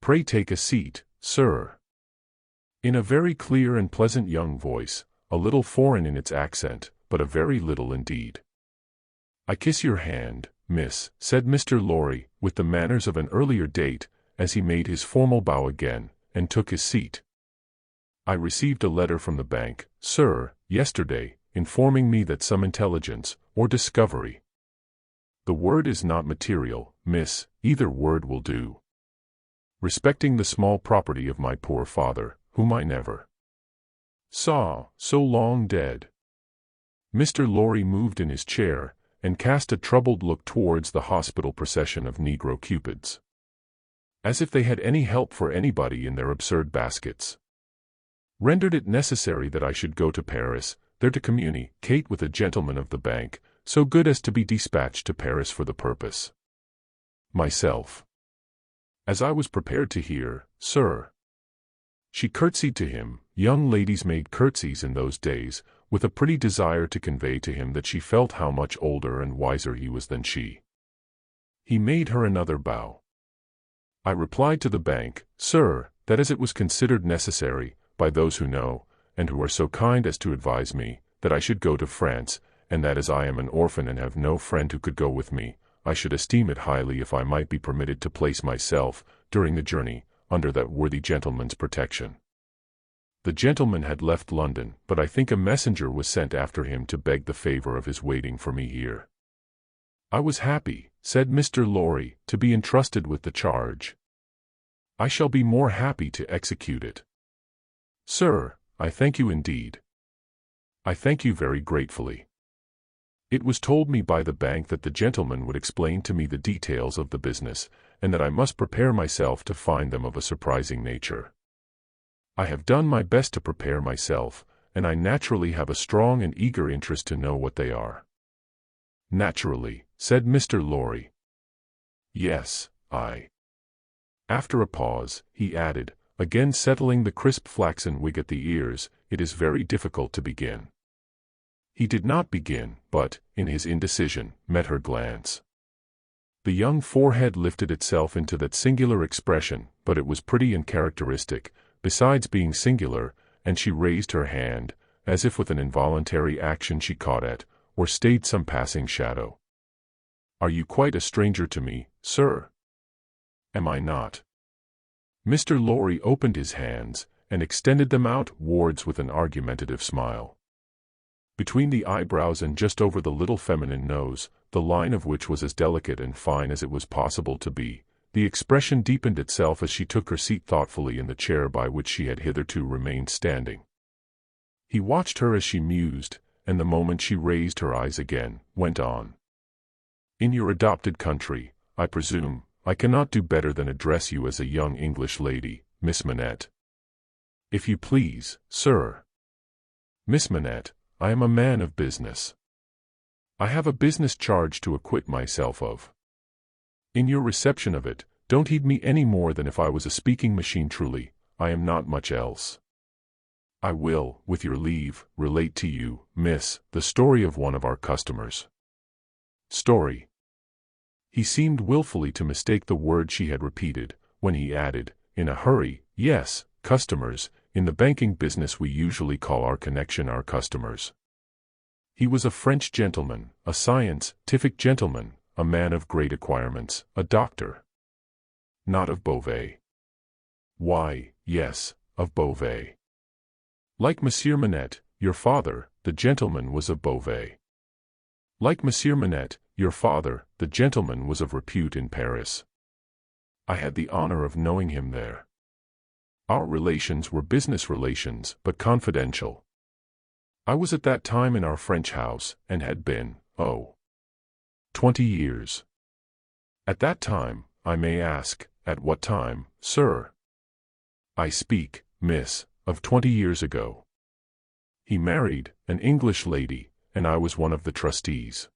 "Pray take a seat, sir," in a very clear and pleasant young voice, a little foreign in its accent, but a very little indeed. "I kiss your hand, miss," said Mr. Lorry, with the manners of an earlier date, as he made his formal bow again, and took his seat. "I received a letter from the bank, sir, yesterday, informing me that some intelligence, or discovery. The word is not material, miss, either word will do. Respecting the small property of my poor father, whom I never saw, so long dead." Mr. Lorry moved in his chair, and cast a troubled look towards the hospital procession of Negro Cupids, as if they had any help for anybody in their absurd baskets. "Rendered it necessary that I should go to Paris, there to communicate with a gentleman of the bank, so good as to be dispatched to Paris for the purpose. Myself, as I was prepared to hear, sir." She curtsied to him. Young ladies made curtsies in those days, with a pretty desire to convey to him that she felt how much older and wiser he was than she. He made her another bow. "I replied to the bank, sir, that as it was considered necessary, by those who know, and who are so kind as to advise me, that I should go to France, and that as I am an orphan and have no friend who could go with me, I should esteem it highly if I might be permitted to place myself, during the journey, under that worthy gentleman's protection." The gentleman had left London, but I think a messenger was sent after him to beg the favor of his waiting for me here. "I was happy," said Mr. Lorry, "to be entrusted with the charge. I shall be more happy to execute it. Sir, I thank you indeed. I thank you very gratefully. It was told me by the bank that the gentleman would explain to me the details of the business, and that I must prepare myself to find them of a surprising nature. I have done my best to prepare myself, and I naturally have a strong and eager interest to know what they are." "Naturally," said Mr. Lorry. "Yes, After a pause, he added, again settling the crisp flaxen wig at the ears, "It is very difficult to begin." He did not begin, but, in his indecision, met her glance. The young forehead lifted itself into that singular expression, but it was pretty and characteristic, besides being singular, and she raised her hand, as if with an involuntary action she caught at, or stayed some passing shadow. "Are you quite a stranger to me, sir?" "Am I not?" Mr. Lorry opened his hands, and extended them outwards with an argumentative smile. Between the eyebrows and just over the little feminine nose, the line of which was as delicate and fine as it was possible to be, the expression deepened itself as she took her seat thoughtfully in the chair by which she had hitherto remained standing. He watched her as she mused, and the moment she raised her eyes again, went on. "In your adopted country, I presume, I cannot do better than address you as a young English lady, Miss Manette." "If you please, sir." "Miss Manette, I am a man of business. I have a business charge to acquit myself of. In your reception of it, don't heed me any more than if I was a speaking machine. Truly, I am not much else. I will, with your leave, relate to you, miss, the story of one of our customers." "Story." He seemed wilfully to mistake the word she had repeated, when he added, in a hurry, "Yes, customers. In the banking business we usually call our connection our customers." He was a French gentleman, a scientific gentleman, a man of great acquirements, a doctor. "Not of Beauvais?" "Why, yes, of Beauvais. Like Monsieur Manette, your father, the gentleman was of Beauvais. Like Monsieur Manette, your father, the gentleman was of repute in Paris. I had the honor of knowing him there. Our relations were business relations, but confidential. I was at that time in our French house, and had been, 20 years. At that time, I may ask, at what time, sir? I speak, miss, of 20 years ago. He married an English lady, and I was one of the trustees.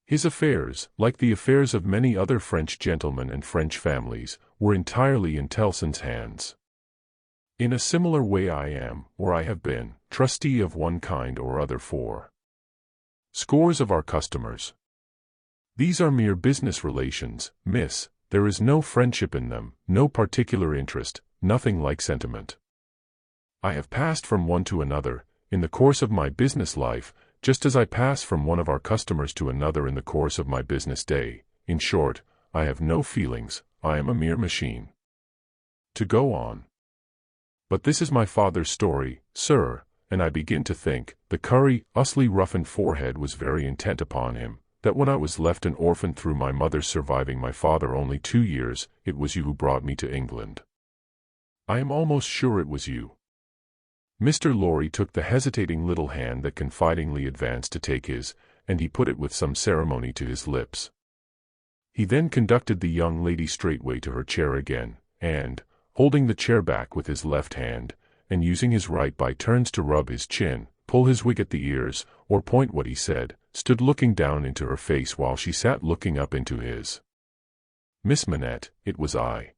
His affairs, like the affairs of many other French gentlemen and French families, were entirely in Tellson's hands. In a similar way I am, or I have been, trustee of one kind or other for scores of our customers. These are mere business relations, miss, there is no friendship in them, no particular interest, nothing like sentiment. I have passed from one to another, in the course of my business life, just as I pass from one of our customers to another in the course of my business day. In short, I have no feelings, I am a mere machine. To go on. But this is my father's story, sir, and I begin to think, the curiously roughened forehead was very intent upon him, that when I was left an orphan through my mother's surviving my father only 2 years, it was you who brought me to England. I am almost sure it was you. Mr. Lorry took the hesitating little hand that confidingly advanced to take his, and he put it with some ceremony to his lips. He then conducted the young lady straightway to her chair again, and, holding the chair back with his left hand, and using his right by turns to rub his chin, pull his wig at the ears, or point what he said, stood looking down into her face while she sat looking up into his. "Miss Manette, it was I.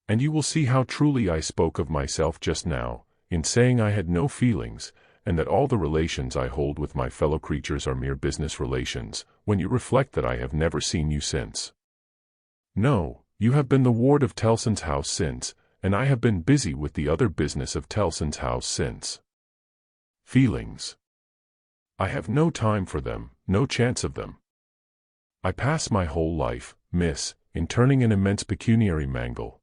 And you will see how truly I spoke of myself just now, in saying I had no feelings, and that all the relations I hold with my fellow creatures are mere business relations, when you reflect that I have never seen you since. No, you have been the ward of Tellson's house since, and I have been busy with the other business of Tellson's house since. Feelings. I have no time for them, no chance of them. I pass my whole life, miss, in turning an immense pecuniary mangle."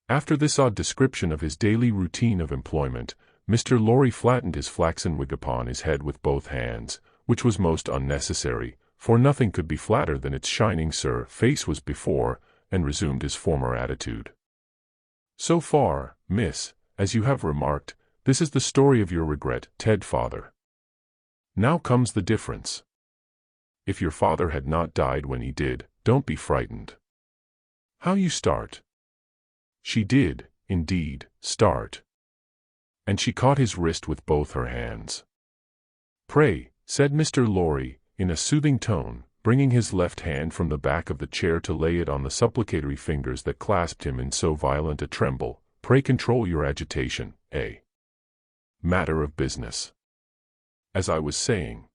After this odd description of his daily routine of employment, Mr. Lorry flattened his flaxen wig upon his head with both hands, which was most unnecessary, for nothing could be flatter than its shining face was before, and resumed his former attitude. "So far, miss, as you have remarked, this is the story of your regret, Ted father. Now comes the difference. If your father had not died when he did, don't be frightened. How you start?" She did, indeed, start. And she caught his wrist with both her hands. "Pray," said Mr. Lorry, in a soothing tone, bringing his left hand from the back of the chair to lay it on the supplicatory fingers that clasped him in so violent a tremble, "pray control your agitation, a matter of business. As I was saying."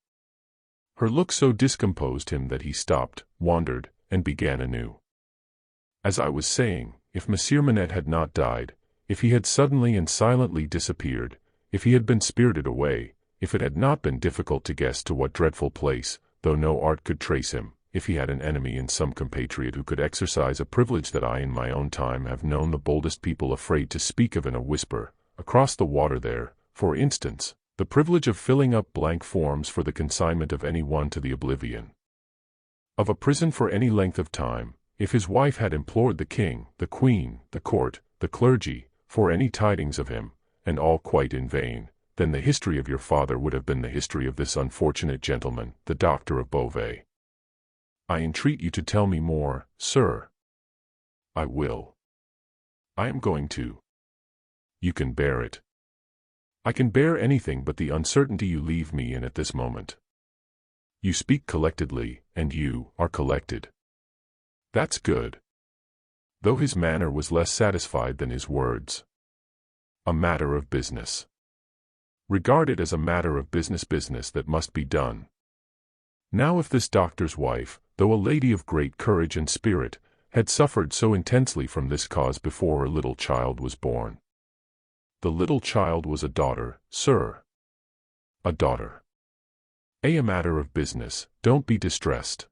Her look so discomposed him that he stopped, wandered, and began anew. "As I was saying, if Monsieur Manette had not died, if he had suddenly and silently disappeared, if he had been spirited away, if it had not been difficult to guess to what dreadful place, though no art could trace him, if he had an enemy in some compatriot who could exercise a privilege that I in my own time have known the boldest people afraid to speak of in a whisper, across the water there, for instance, the privilege of filling up blank forms for the consignment of any one to the oblivion of a prison for any length of time, if his wife had implored the king, the queen, the court, the clergy, for any tidings of him, and all quite in vain, then the history of your father would have been the history of this unfortunate gentleman, the doctor of Beauvais. I entreat you to tell me more, sir." "I will. I am going to." "You can bear it." "I can bear anything but the uncertainty you leave me in at this moment." "You speak collectedly, and you are collected." "That's good." Though his manner was less satisfied than his words. "A matter of business. Regard it as a matter of business that must be done. Now if this doctor's wife, though a lady of great courage and spirit, had suffered so intensely from this cause before her little child was born." "The little child was a daughter, sir." "A daughter. A matter of business, don't be distressed.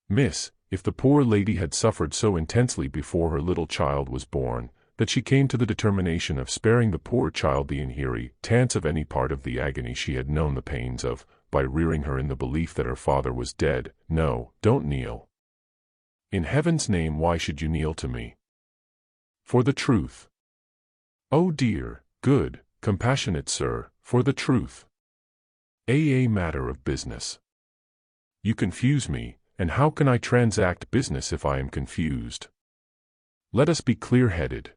Miss, if the poor lady had suffered so intensely before her little child was born, that she came to the determination of sparing the poor child the inheritance of any part of the agony she had known the pains of, by rearing her in the belief that her father was dead, no, don't kneel. In heaven's name, why should you kneel to me? For the truth. Oh dear, good, compassionate sir, for the truth. A matter of business. You confuse me, and how can I transact business if I am confused? Let us be clear-headed.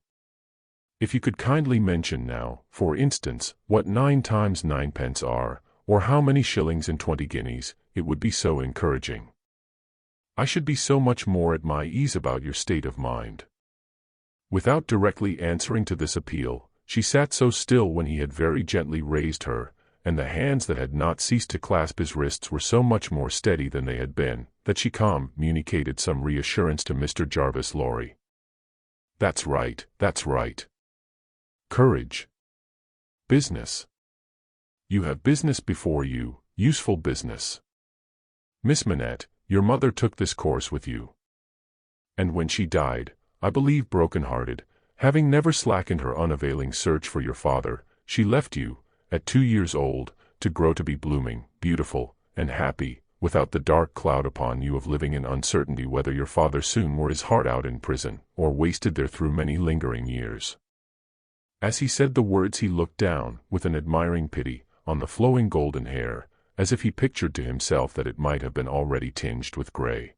If you could kindly mention now, for instance, what 9 times 9 pence are, or how many shillings and 20 guineas, it would be so encouraging. I should be so much more at my ease about your state of mind." Without directly answering to this appeal, she sat so still when he had very gently raised her, and the hands that had not ceased to clasp his wrists were so much more steady than they had been, that she communicated some reassurance to Mr. Jarvis Lorry. "That's right, that's right. Courage. Business. You have business before you, useful business. Miss Manette, your mother took this course with you. And when she died, I believe broken-hearted, having never slackened her unavailing search for your father, she left you, at 2 years old, to grow to be blooming, beautiful, and happy, without the dark cloud upon you of living in uncertainty whether your father soon wore his heart out in prison, or wasted there through many lingering years." As he said the words he looked down, with an admiring pity, on the flowing golden hair, as if he pictured to himself that it might have been already tinged with gray.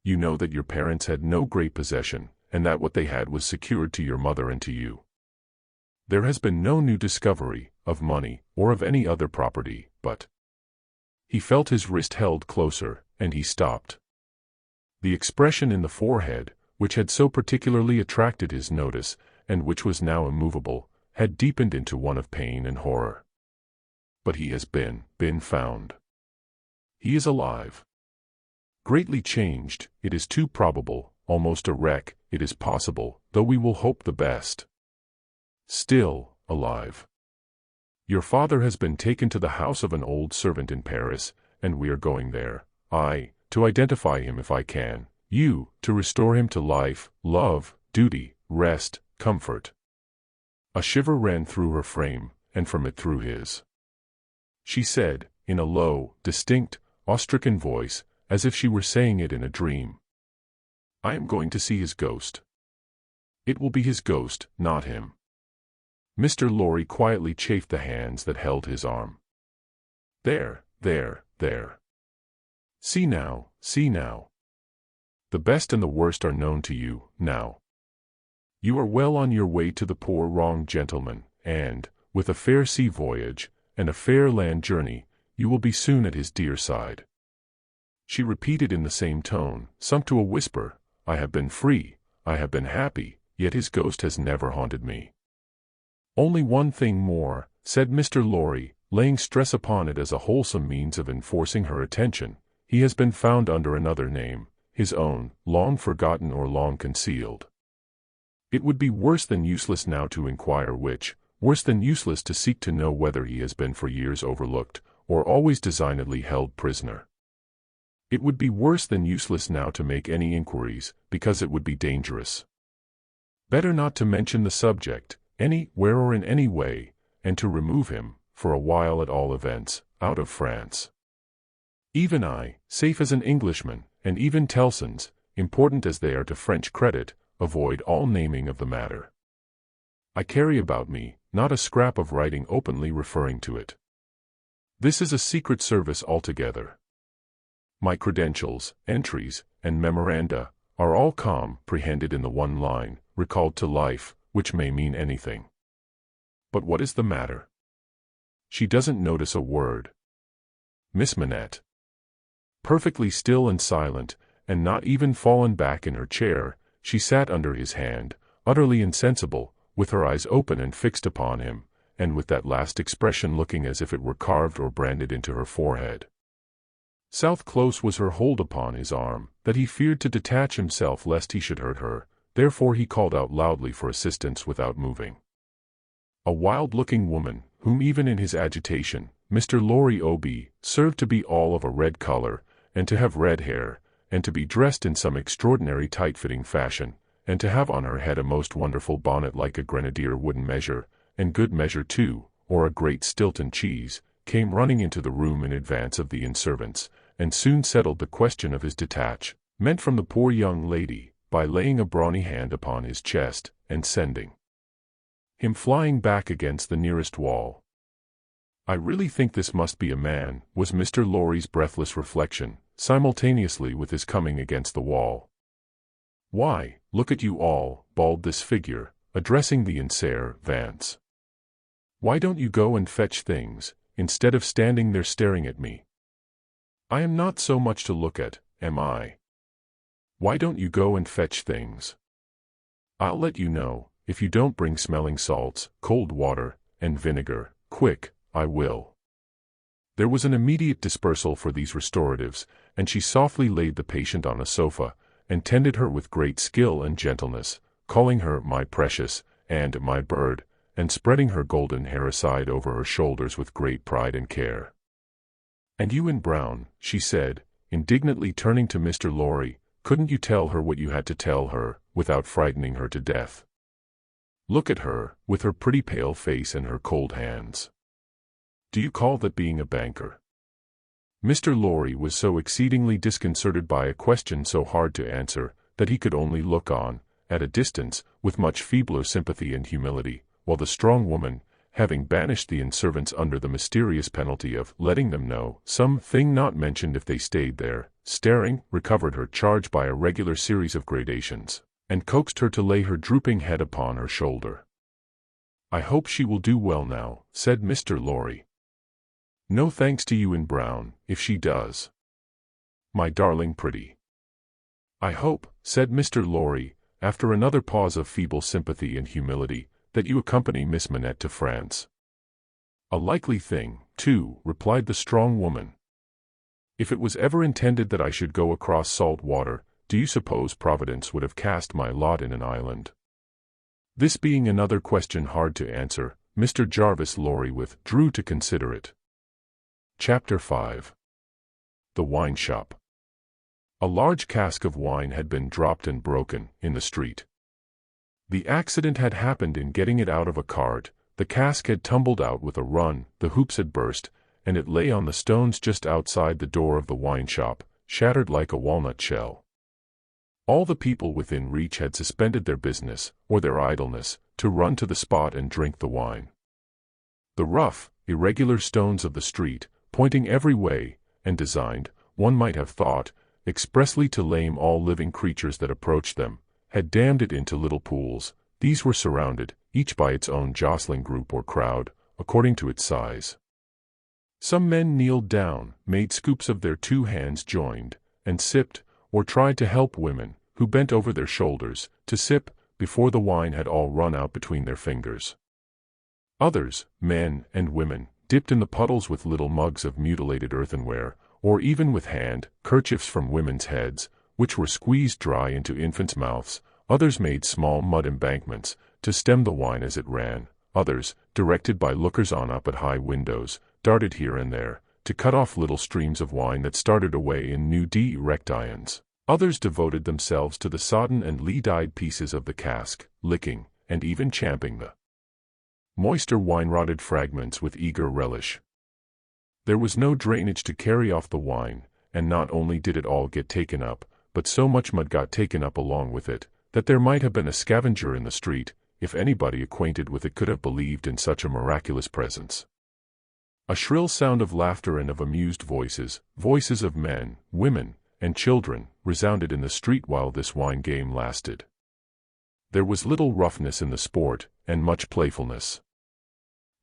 "You know that your parents had no great possession, and that what they had was secured to your mother and to you. There has been no new discovery, of money, or of any other property, but—" He felt his wrist held closer, and he stopped. The expression in the forehead, which had so particularly attracted his notice, and which was now immovable, had deepened into one of pain and horror. "But he has been found. He is alive. Greatly changed, it is too probable, almost a wreck, it is possible, though we will hope the best. Still, alive. Your father has been taken to the house of an old servant in Paris, and we are going there, I, to identify him if I can, you, to restore him to life, love, duty, rest, comfort." A shiver ran through her frame, and from it through his. She said, in a low, distinct, awe-stricken voice, as if she were saying it in a dream, "I am going to see his ghost. It will be his ghost, not him." Mr. Lorry quietly chafed the hands that held his arm. "There, there, there. See now, see now. The best and the worst are known to you, now. You are well on your way to the poor wronged gentleman, and, with a fair sea voyage, and a fair land journey, you will be soon at his dear side. She repeated in the same tone, sunk to a whisper, I have been free, I have been happy, yet his ghost has never haunted me. Only one thing more, said Mr. Lorry, laying stress upon it as a wholesome means of enforcing her attention. He has been found under another name, his own, long forgotten or long concealed. It would be worse than useless now to inquire which, worse than useless to seek to know whether he has been for years overlooked, or always designedly held prisoner. It would be worse than useless now to make any inquiries, because it would be dangerous. Better not to mention the subject, anywhere or in any way, and to remove him, for a while at all events, out of France. Even I, safe as an Englishman, and even Tellson's, important as they are to French credit, avoid all naming of the matter. I carry about me, not a scrap of writing openly referring to it. This is a secret service altogether. My credentials, entries, and memoranda, are all comprehended in the one line, recalled to life, which may mean anything. But what is the matter? She doesn't notice a word. Miss Manette. Perfectly still and silent, and not even fallen back in her chair, she sat under his hand, utterly insensible, with her eyes open and fixed upon him, and with that last expression looking as if it were carved or branded into her forehead. South close was her hold upon his arm, that he feared to detach himself lest he should hurt her, therefore he called out loudly for assistance without moving. A wild-looking woman, whom even in his agitation, Mr. Lorry served to be all of a red color, and to have red hair, and to be dressed in some extraordinary tight-fitting fashion, and to have on her head a most wonderful bonnet like a grenadier wooden measure, and good measure too, or a great Stilton cheese, came running into the room in advance of the inn servants, and soon settled the question of his detachment from the poor young lady, by laying a brawny hand upon his chest, and sending him flying back against the nearest wall. I really think this must be a man, was Mr. Lorry's breathless reflection, simultaneously with his coming against the wall. Why, look at you all, bawled this figure, addressing the Insaire Vance. Why don't you go and fetch things, instead of standing there staring at me? I am not so much to look at, am I? Why don't you go and fetch things? I'll let you know, if you don't bring smelling salts, cold water, and vinegar, quick, I will. There was an immediate dispersal for these restoratives, and she softly laid the patient on a sofa, and tended her with great skill and gentleness, calling her my precious, and my bird, and spreading her golden hair aside over her shoulders with great pride and care. And you in brown, she said, indignantly turning to Mr. Lorry, couldn't you tell her what you had to tell her, without frightening her to death? Look at her, with her pretty pale face and her cold hands. Do you call that being a banker? Mr. Lorry was so exceedingly disconcerted by a question so hard to answer, that he could only look on, at a distance, with much feebler sympathy and humility, while the strong woman, having banished the inn-servants under the mysterious penalty of letting them know some thing not mentioned if they stayed there, staring, recovered her charge by a regular series of gradations, and coaxed her to lay her drooping head upon her shoulder. I hope she will do well now, said Mr. Lorry. No thanks to you in brown, if she does. My darling pretty. I hope, said Mr. Lorry, after another pause of feeble sympathy and humility, that you accompany Miss Manette to France. A likely thing, too, replied the strong woman. If it was ever intended that I should go across salt water, do you suppose Providence would have cast my lot in an island? This being another question hard to answer, Mr. Jarvis Lorry withdrew to consider it. Chapter 5. The Wine Shop. A large cask of wine had been dropped and broken, in the street. The accident had happened in getting it out of a cart, the cask had tumbled out with a run, the hoops had burst, and it lay on the stones just outside the door of the wine shop, shattered like a walnut shell. All the people within reach had suspended their business, or their idleness, to run to the spot and drink the wine. The rough, irregular stones of the street, pointing every way, and designed, one might have thought, expressly to lame all living creatures that approached them, had dammed it into little pools. These were surrounded, each by its own jostling group or crowd, according to its size. Some men kneeled down, made scoops of their 2 hands joined, and sipped, or tried to help women, who bent over their shoulders, to sip, before the wine had all run out between their fingers. Others, men and women, dipped in the puddles with little mugs of mutilated earthenware, or even with kerchiefs from women's heads, which were squeezed dry into infants' mouths. Others made small mud embankments, to stem the wine as it ran. Others, directed by lookers-on up at high windows, darted here and there, to cut off little streams of wine that started away in new directions. Others devoted themselves to the sodden and lee-dyed pieces of the cask, licking, and even champing the moister wine-rotted fragments with eager relish. There was no drainage to carry off the wine, and not only did it all get taken up, but so much mud got taken up along with it, that there might have been a scavenger in the street, if anybody acquainted with it could have believed in such a miraculous presence. A shrill sound of laughter and of amused voices, voices of men, women, and children, resounded in the street while this wine game lasted. There was little roughness in the sport, and much playfulness.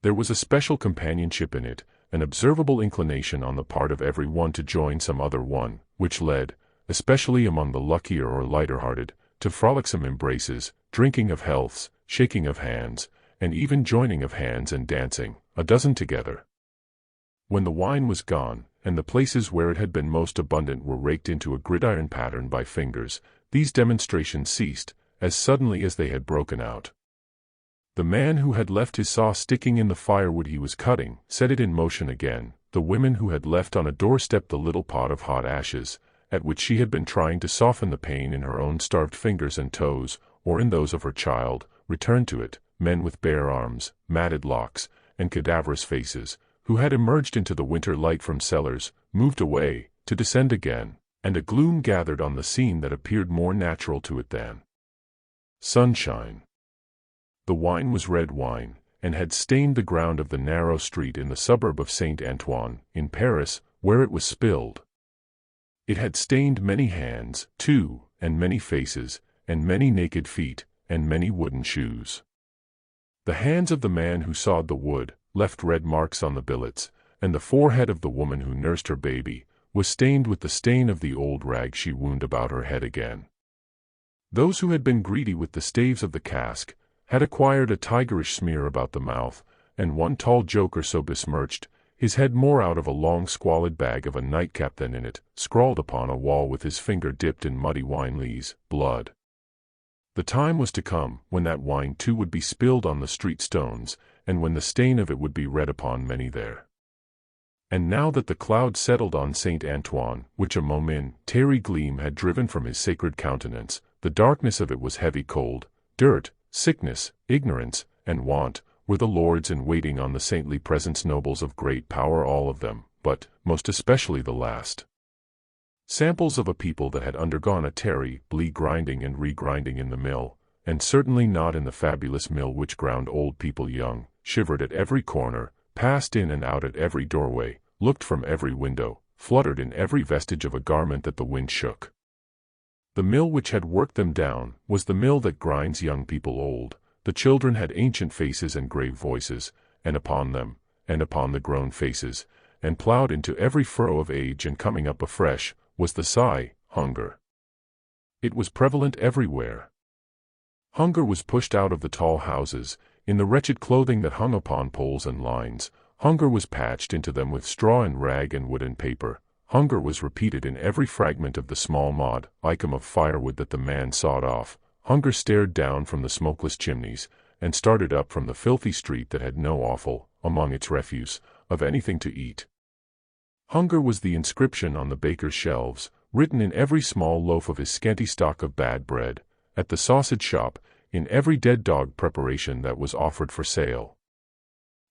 There was a special companionship in it, an observable inclination on the part of every one to join some other one, which led, especially among the luckier or lighter-hearted, to frolicsome embraces, drinking of healths, shaking of hands, and even joining of hands and dancing, a dozen together. When the wine was gone, and the places where it had been most abundant were raked into a gridiron pattern by fingers, these demonstrations ceased, as suddenly as they had broken out. The man who had left his saw sticking in the firewood he was cutting, set it in motion again. The women who had left on a doorstep the little pot of hot ashes, at which she had been trying to soften the pain in her own starved fingers and toes, or in those of her child, returned to it. Men with bare arms, matted locks, and cadaverous faces, who had emerged into the winter light from cellars, moved away, to descend again, and a gloom gathered on the scene that appeared more natural to it than sunshine. The wine was red wine, and had stained the ground of the narrow street in the suburb of Saint Antoine, in Paris, where it was spilled. It had stained many hands, too, and many faces, and many naked feet, and many wooden shoes. The hands of the man who sawed the wood left red marks on the billets, and the forehead of the woman who nursed her baby was stained with the stain of the old rag she wound about her head again. Those who had been greedy with the staves of the cask had acquired a tigerish smear about the mouth, and one tall joker so besmirched, his head more out of a long squalid bag of a nightcap than in it, scrawled upon a wall with his finger dipped in muddy wine lees, blood. The time was to come when that wine too would be spilled on the street stones, and when the stain of it would be read upon many there. And now that the cloud settled on Saint Antoine, which a momentary gleam had driven from his sacred countenance, the darkness of it was heavy cold, dirt, sickness, ignorance, and want, were the lords in waiting on the saintly presence, nobles of great power, all of them, but, most especially the last. Samples of a people that had undergone a terrible grinding and regrinding in the mill, and certainly not in the fabulous mill which ground old people young, shivered at every corner, passed in and out at every doorway, looked from every window, fluttered in every vestige of a garment that the wind shook. The mill which had worked them down was the mill that grinds young people old. The children had ancient faces and grave voices, and upon them, and upon the grown faces, and plowed into every furrow of age and coming up afresh, was the sigh, hunger. It was prevalent everywhere. Hunger was pushed out of the tall houses, in the wretched clothing that hung upon poles and lines. Hunger was patched into them with straw and rag and wood and paper. Hunger was repeated in every fragment of the small modicum of firewood that the man sawed off. Hunger stared down from the smokeless chimneys, and started up from the filthy street that had no offal, among its refuse, of anything to eat. Hunger was the inscription on the baker's shelves, written in every small loaf of his scanty stock of bad bread, at the sausage shop, in every dead dog preparation that was offered for sale.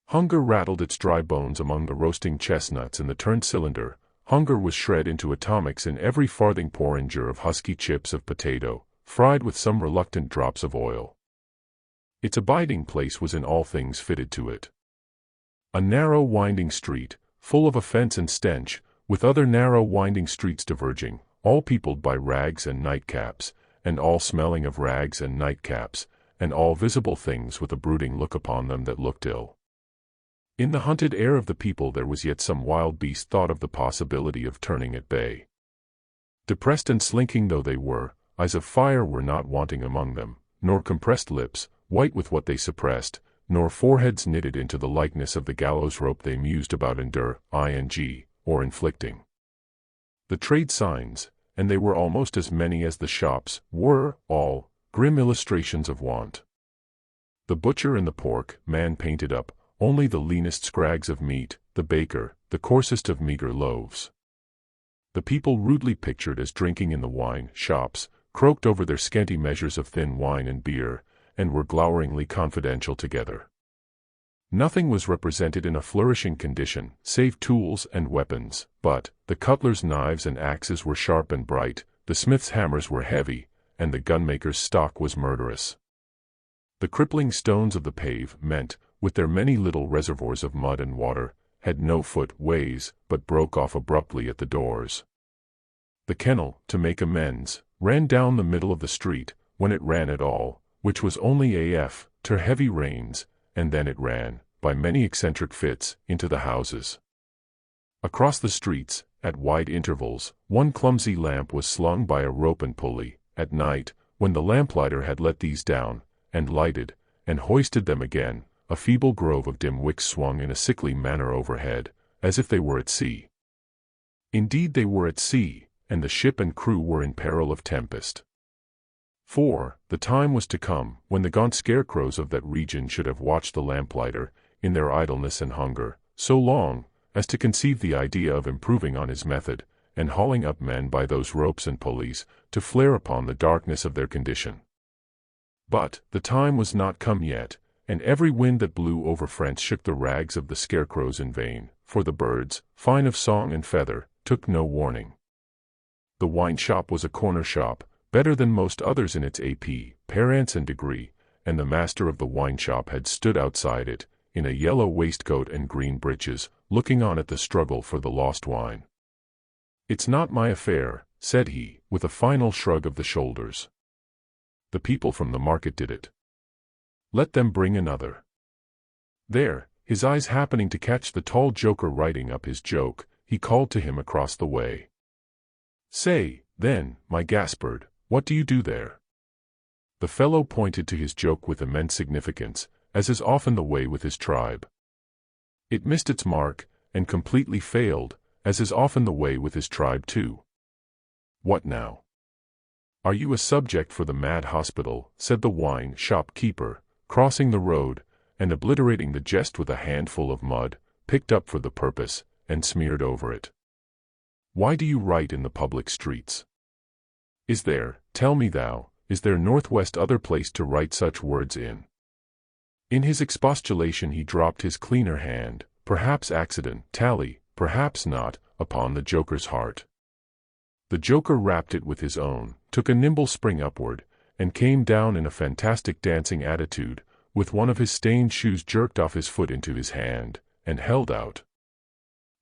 Hunger rattled its dry bones among the roasting chestnuts in the turned cylinder. Hunger was shred into atomics in every farthing porringer of husky chips of potato, fried with some reluctant drops of oil. Its abiding place was in all things fitted to it. A narrow winding street, full of offense and stench, with other narrow winding streets diverging, all peopled by rags and nightcaps, and all smelling of rags and nightcaps, and all visible things with a brooding look upon them that looked ill. In the hunted air of the people there was yet some wild beast thought of the possibility of turning at bay. Depressed and slinking though they were, eyes of fire were not wanting among them, nor compressed lips, white with what they suppressed, nor foreheads knitted into the likeness of the gallows rope they mused about or inflicting. The trade signs, and they were almost as many as the shops, were, all, grim illustrations of want. The butcher and the pork man painted up, only the leanest scrags of meat, the baker, the coarsest of meager loaves. The people rudely pictured as drinking in the wine shops, croaked over their scanty measures of thin wine and beer, and were gloweringly confidential together. Nothing was represented in a flourishing condition, save tools and weapons, but the cutler's knives and axes were sharp and bright, the smith's hammers were heavy, and the gunmaker's stock was murderous. The crippling stones of the pavement, with their many little reservoirs of mud and water, had no footways, but broke off abruptly at the doors. The kennel, to make amends, ran down the middle of the street, when it ran at all, which was only after heavy rains, and then it ran, by many eccentric fits, into the houses. Across the streets, at wide intervals, one clumsy lamp was slung by a rope and pulley. At night, when the lamplighter had let these down, and lighted, and hoisted them again, a feeble grove of dim wicks swung in a sickly manner overhead, as if they were at sea. Indeed they were at sea, and the ship and crew were in peril of tempest. For the time was to come, when the gaunt scarecrows of that region should have watched the lamplighter, in their idleness and hunger, so long, as to conceive the idea of improving on his method, and hauling up men by those ropes and pulleys, to flare upon the darkness of their condition. But the time was not come yet, and every wind that blew over France shook the rags of the scarecrows in vain, for the birds, fine of song and feather, took no warning. The wine shop was a corner shop, better than most others in its appearance and degree, and the master of the wine shop had stood outside it, in a yellow waistcoat and green breeches, looking on at the struggle for the lost wine. "It's not my affair," said he, with a final shrug of the shoulders. "The people from the market did it. Let them bring another." There, his eyes happening to catch the tall joker writing up his joke, he called to him across the way. "Say, then, my Gaspard, what do you do there?" The fellow pointed to his joke with immense significance, as is often the way with his tribe. It missed its mark, and completely failed, as is often the way with his tribe too. "What now? Are you a subject for the mad hospital?" said the wine shopkeeper, crossing the road, and obliterating the jest with a handful of mud, picked up for the purpose, and smeared over it. "Why do you write in the public streets? Is there, tell me thou, is there northwest other place to write such words in?" In his expostulation he dropped his cleaner hand, perhaps accidentally, perhaps not, upon the joker's heart. The joker rapped it with his own, took a nimble spring upward, and came down in a fantastic dancing attitude, with one of his stained shoes jerked off his foot into his hand, and held out.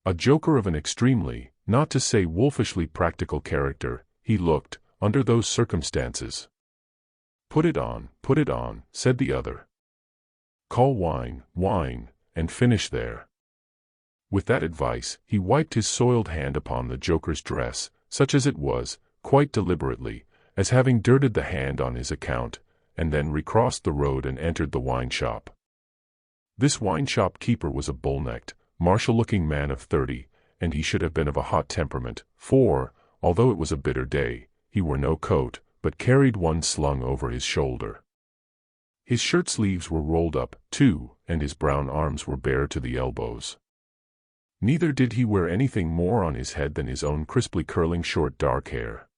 A joker of an extremely, not to say wolfishly practical character, he looked, under those circumstances. Put it on," said the other. "Call wine, and finish there." With that advice, he wiped his soiled hand upon the joker's dress, such as it was, quite deliberately, as having dirted the hand on his account, and then recrossed the road and entered the wine shop. This wine shop keeper was a bull-necked, martial-looking man of 30, and he should have been of a hot temperament, for, although it was a bitter day, he wore no coat, but carried one slung over his shoulder. His shirt sleeves were rolled up, too, and his brown arms were bare to the elbows. Neither did he wear anything more on his head than his own crisply curling short dark hair.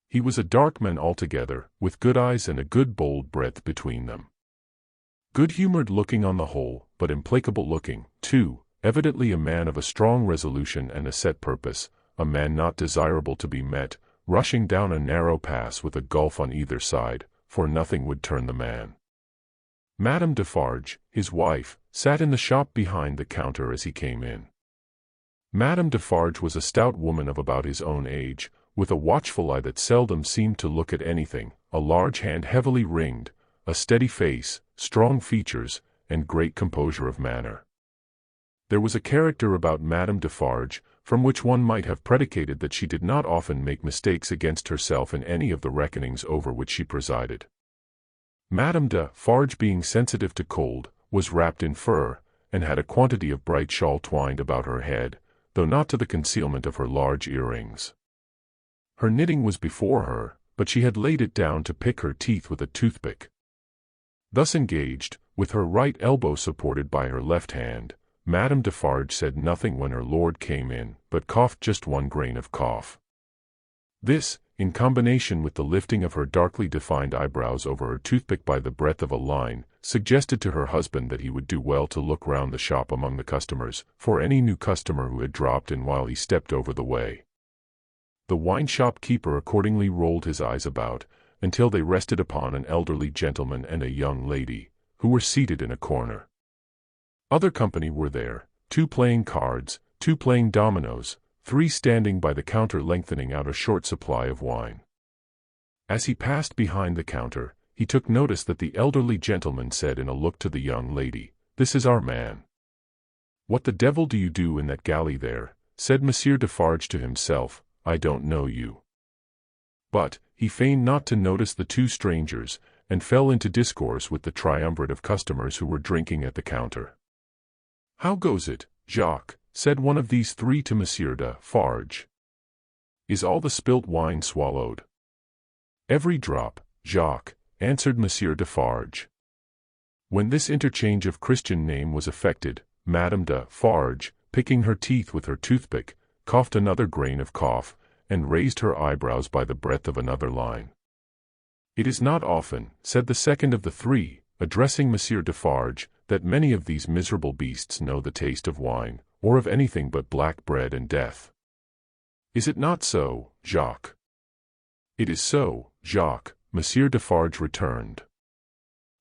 He was a dark man altogether, with good eyes and a good bold breadth between them. Good-humored looking on the whole, but implacable looking, too, evidently a man of a strong resolution and a set purpose, a man not desirable to be met, rushing down a narrow pass with a gulf on either side, for nothing would turn the man. Madame Defarge, his wife, sat in the shop behind the counter as he came in. Madame Defarge was a stout woman of about his own age, with a watchful eye that seldom seemed to look at anything, a large hand heavily ringed, a steady face, strong features, and great composure of manner. There was a character about Madame Defarge, from which one might have predicated that she did not often make mistakes against herself in any of the reckonings over which she presided. Madame Defarge, being sensitive to cold, was wrapped in fur, and had a quantity of bright shawl twined about her head, though not to the concealment of her large earrings. Her knitting was before her, but she had laid it down to pick her teeth with a toothpick. Thus engaged, with her right elbow supported by her left hand, Madame Defarge said nothing when her lord came in, but coughed just one grain of cough. This, in combination with the lifting of her darkly defined eyebrows over her toothpick by the breadth of a line, suggested to her husband that he would do well to look round the shop among the customers, for any new customer who had dropped in while he stepped over the way. The wine-shop keeper accordingly rolled his eyes about, until they rested upon an elderly gentleman and a young lady, who were seated in a corner. Other company were there, 2 playing cards, 2 playing dominoes, 3 standing by the counter lengthening out a short supply of wine. As he passed behind the counter, he took notice that the elderly gentleman said in a look to the young lady, "This is our man." "What the devil do you do in that galley there?" said Monsieur Defarge to himself. "I don't know you." But he feigned not to notice the 2 strangers, and fell into discourse with the triumvirate of customers who were drinking at the counter. "How goes it, Jacques?" said one of these 3 to Monsieur Defarge. "Is all the spilt wine swallowed?" "Every drop, Jacques," answered Monsieur Defarge. When this interchange of Christian name was effected, Madame Defarge, picking her teeth with her toothpick, coughed another grain of cough, and raised her eyebrows by the breadth of another line. "It is not often," said the second of the 3, addressing Monsieur Defarge, "that many of these miserable beasts know the taste of wine, or of anything but black bread and death. Is it not so, Jacques?" "It is so, Jacques," Monsieur Defarge returned.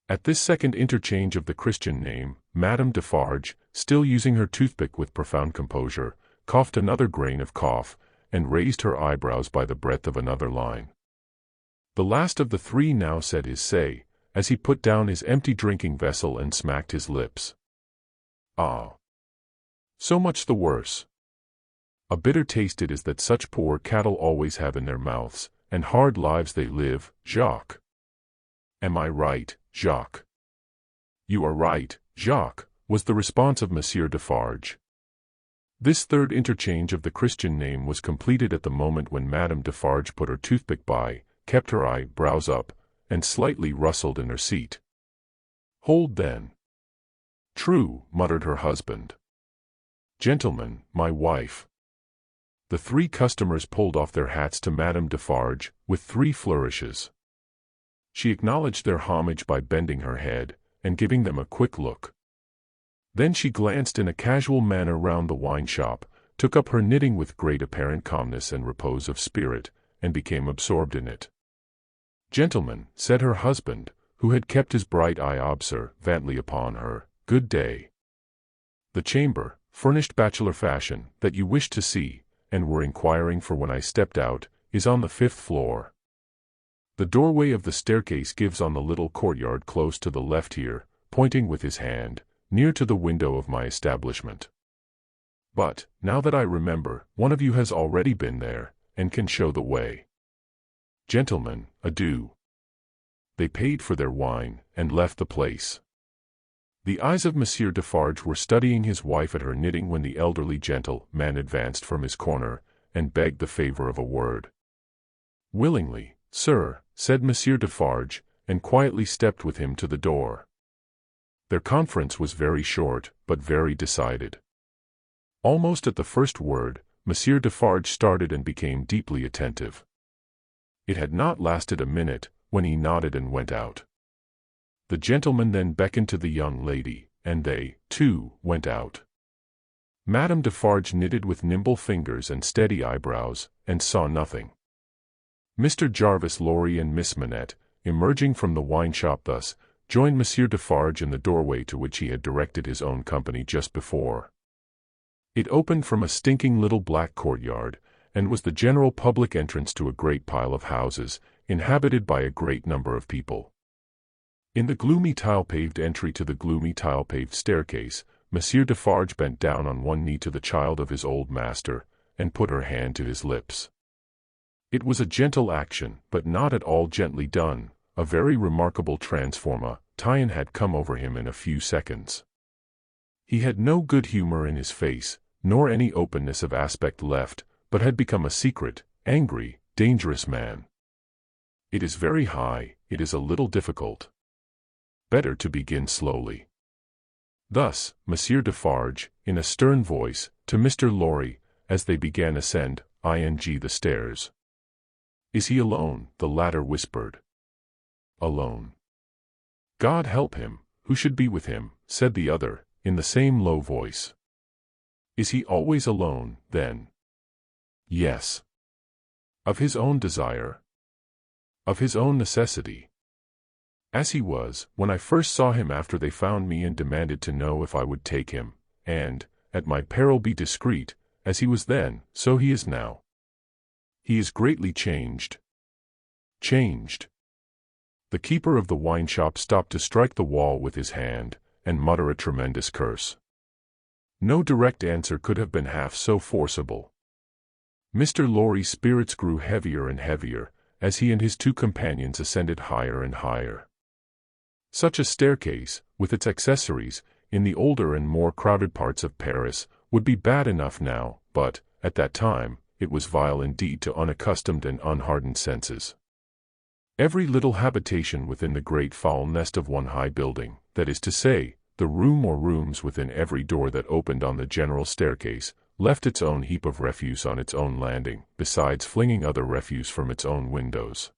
At this second interchange of the Christian name, Madame Defarge, still using her toothpick with profound composure, coughed another grain of cough, and raised her eyebrows by the breadth of another line. The last of the 3 now said his say, as he put down his empty drinking vessel and smacked his lips. "Ah! So much the worse. A bitter taste it is that such poor cattle always have in their mouths, and hard lives they live, Jacques. Am I right, Jacques?" "You are right, Jacques," was the response of Monsieur Defarge. This third interchange of the Christian name was completed at the moment when Madame Defarge put her toothpick by, kept her eyebrows up, and slightly rustled in her seat. "Hold then." "True," muttered her husband. "Gentlemen, my wife." The 3 customers pulled off their hats to Madame Defarge, with 3 flourishes. She acknowledged their homage by bending her head, and giving them a quick look. Then she glanced in a casual manner round the wine-shop, took up her knitting with great apparent calmness and repose of spirit, and became absorbed in it. "Gentlemen," said her husband, who had kept his bright eye observantly upon her, "good day. The chamber, furnished bachelor fashion, that you wished to see, and were inquiring for when I stepped out, is on the 5th floor. The doorway of the staircase gives on the little courtyard close to the left here," pointing with his hand, "near to the window of my establishment. But, now that I remember, one of you has already been there, and can show the way. Gentlemen, adieu." They paid for their wine, and left the place. The eyes of Monsieur Defarge were studying his wife at her knitting when the elderly gentleman advanced from his corner, and begged the favor of a word. "Willingly, sir," said Monsieur Defarge, and quietly stepped with him to the door. Their conference was very short, but very decided. Almost at the first word, Monsieur Defarge started and became deeply attentive. It had not lasted a minute, when he nodded and went out. The gentleman then beckoned to the young lady, and they, too, went out. Madame Defarge knitted with nimble fingers and steady eyebrows, and saw nothing. Mr. Jarvis Lorry and Miss Manette, emerging from the wine-shop thus, joined Monsieur Defarge in the doorway to which he had directed his own company just before. It opened from a stinking little black courtyard, and was the general public entrance to a great pile of houses, inhabited by a great number of people. In the gloomy tile-paved entry to the gloomy tile-paved staircase, Monsieur Defarge bent down on one knee to the child of his old master, and put her hand to his lips. It was a gentle action, but not at all gently done. A very remarkable transformation had come over him in a few seconds. He had no good humor in his face, nor any openness of aspect left, but had become a secret, angry, dangerous man. It is very high, it is a little difficult. Better to begin slowly. Thus, Monsieur Defarge, in a stern voice, to Mr. Lorry, as they began ascend the stairs. "Is he alone?" the latter whispered. "Alone." "God help him, who should be with him," said the other, in the same low voice. "Is he always alone, then?" "Yes." "Of his own desire?" "Of his own necessity." "As he was, when I first saw him after they found me and demanded to know if I would take him, and, at my peril be discreet, as he was then, so he is now." "He is greatly changed." "Changed." The keeper of the wine-shop stopped to strike the wall with his hand, and mutter a tremendous curse. No direct answer could have been half so forcible. Mr. Lorry's spirits grew heavier and heavier, as he and his two companions ascended higher and higher. Such a staircase, with its accessories, in the older and more crowded parts of Paris, would be bad enough now, but, at that time, it was vile indeed to unaccustomed and unhardened senses. Every little habitation within the great foul nest of one high building, that is to say, the room or rooms within every door that opened on the general staircase, left its own heap of refuse on its own landing, besides flinging other refuse from its own windows.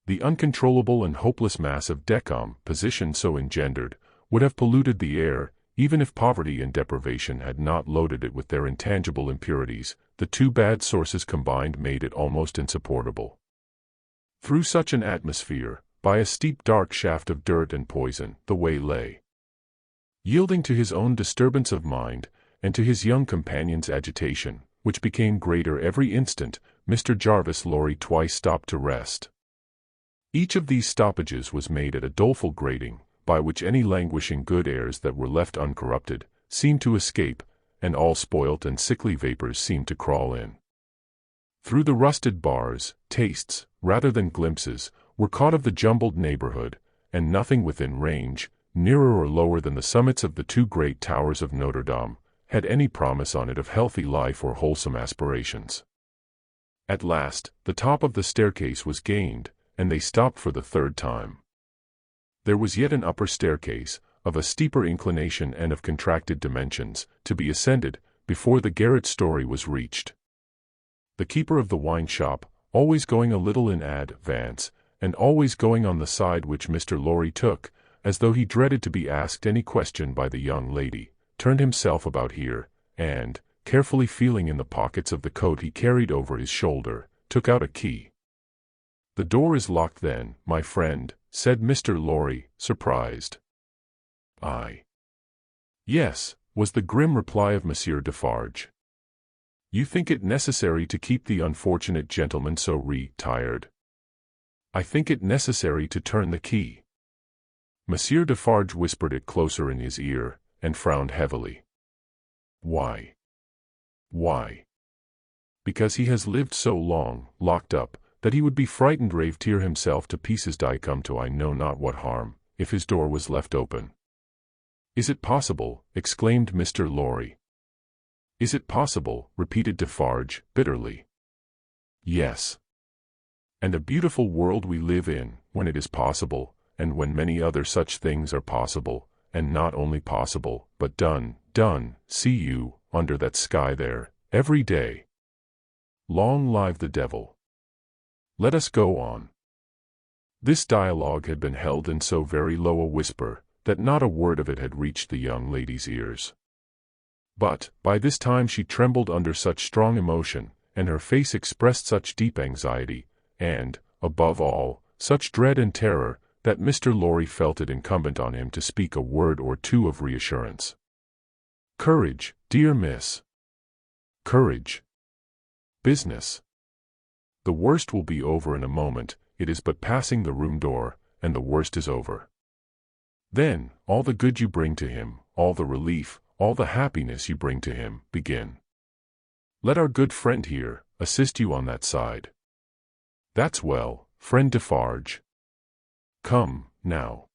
The uncontrollable and hopeless mass of decomposition so engendered would have polluted the air, even if poverty and deprivation had not loaded it with their intangible impurities. The two bad sources combined made it almost insupportable. Through such an atmosphere, by a steep dark shaft of dirt and poison, the way lay. Yielding to his own disturbance of mind, and to his young companion's agitation, which became greater every instant, Mr. Jarvis Lorry twice stopped to rest. Each of these stoppages was made at a doleful grating, by which any languishing good airs that were left uncorrupted seemed to escape, and all spoilt and sickly vapors seemed to crawl in. Through the rusted bars, tastes, rather than glimpses, were caught of the jumbled neighborhood, and nothing within range, nearer or lower than the summits of the two great towers of Notre Dame, had any promise on it of healthy life or wholesome aspirations. At last, the top of the staircase was gained, and they stopped for the third time. There was yet an upper staircase, of a steeper inclination and of contracted dimensions, to be ascended, before the garret story was reached. The keeper of the wine-shop, always going a little in advance, and always going on the side which Mr. Lorry took, as though he dreaded to be asked any question by the young lady, turned himself about here, and, carefully feeling in the pockets of the coat he carried over his shoulder, took out a key. "The door is locked then, my friend," said Mr. Lorry, surprised. "Aye." "Yes," was the grim reply of Monsieur Defarge. "You think it necessary to keep the unfortunate gentleman so retired?" "I think it necessary to turn the key." Monsieur Defarge whispered it closer in his ear, and frowned heavily. "Why?" "Why?" "Because he has lived so long, locked up, that he would be frightened tear himself to pieces come to I know not what harm, if his door was left open." "Is it possible?" exclaimed Mr. Lorry. "Is it possible?" repeated Defarge, bitterly. "Yes. And a beautiful world we live in, when it is possible, and when many other such things are possible, and not only possible, but done, see you, under that sky there, every day. Long live the devil. Let us go on." This dialogue had been held in so very low a whisper, that not a word of it had reached the young lady's ears. But, by this time she trembled under such strong emotion, and her face expressed such deep anxiety, and, above all, such dread and terror, that Mr. Lorry felt it incumbent on him to speak a word or two of reassurance. "Courage, dear miss. Courage. Business. The worst will be over in a moment, it is but passing the room door, and the worst is over. Then, all the good you bring to him, all the relief, all the happiness you bring to him, begin. Let our good friend here assist you on that side. That's well, friend Defarge. Come, now.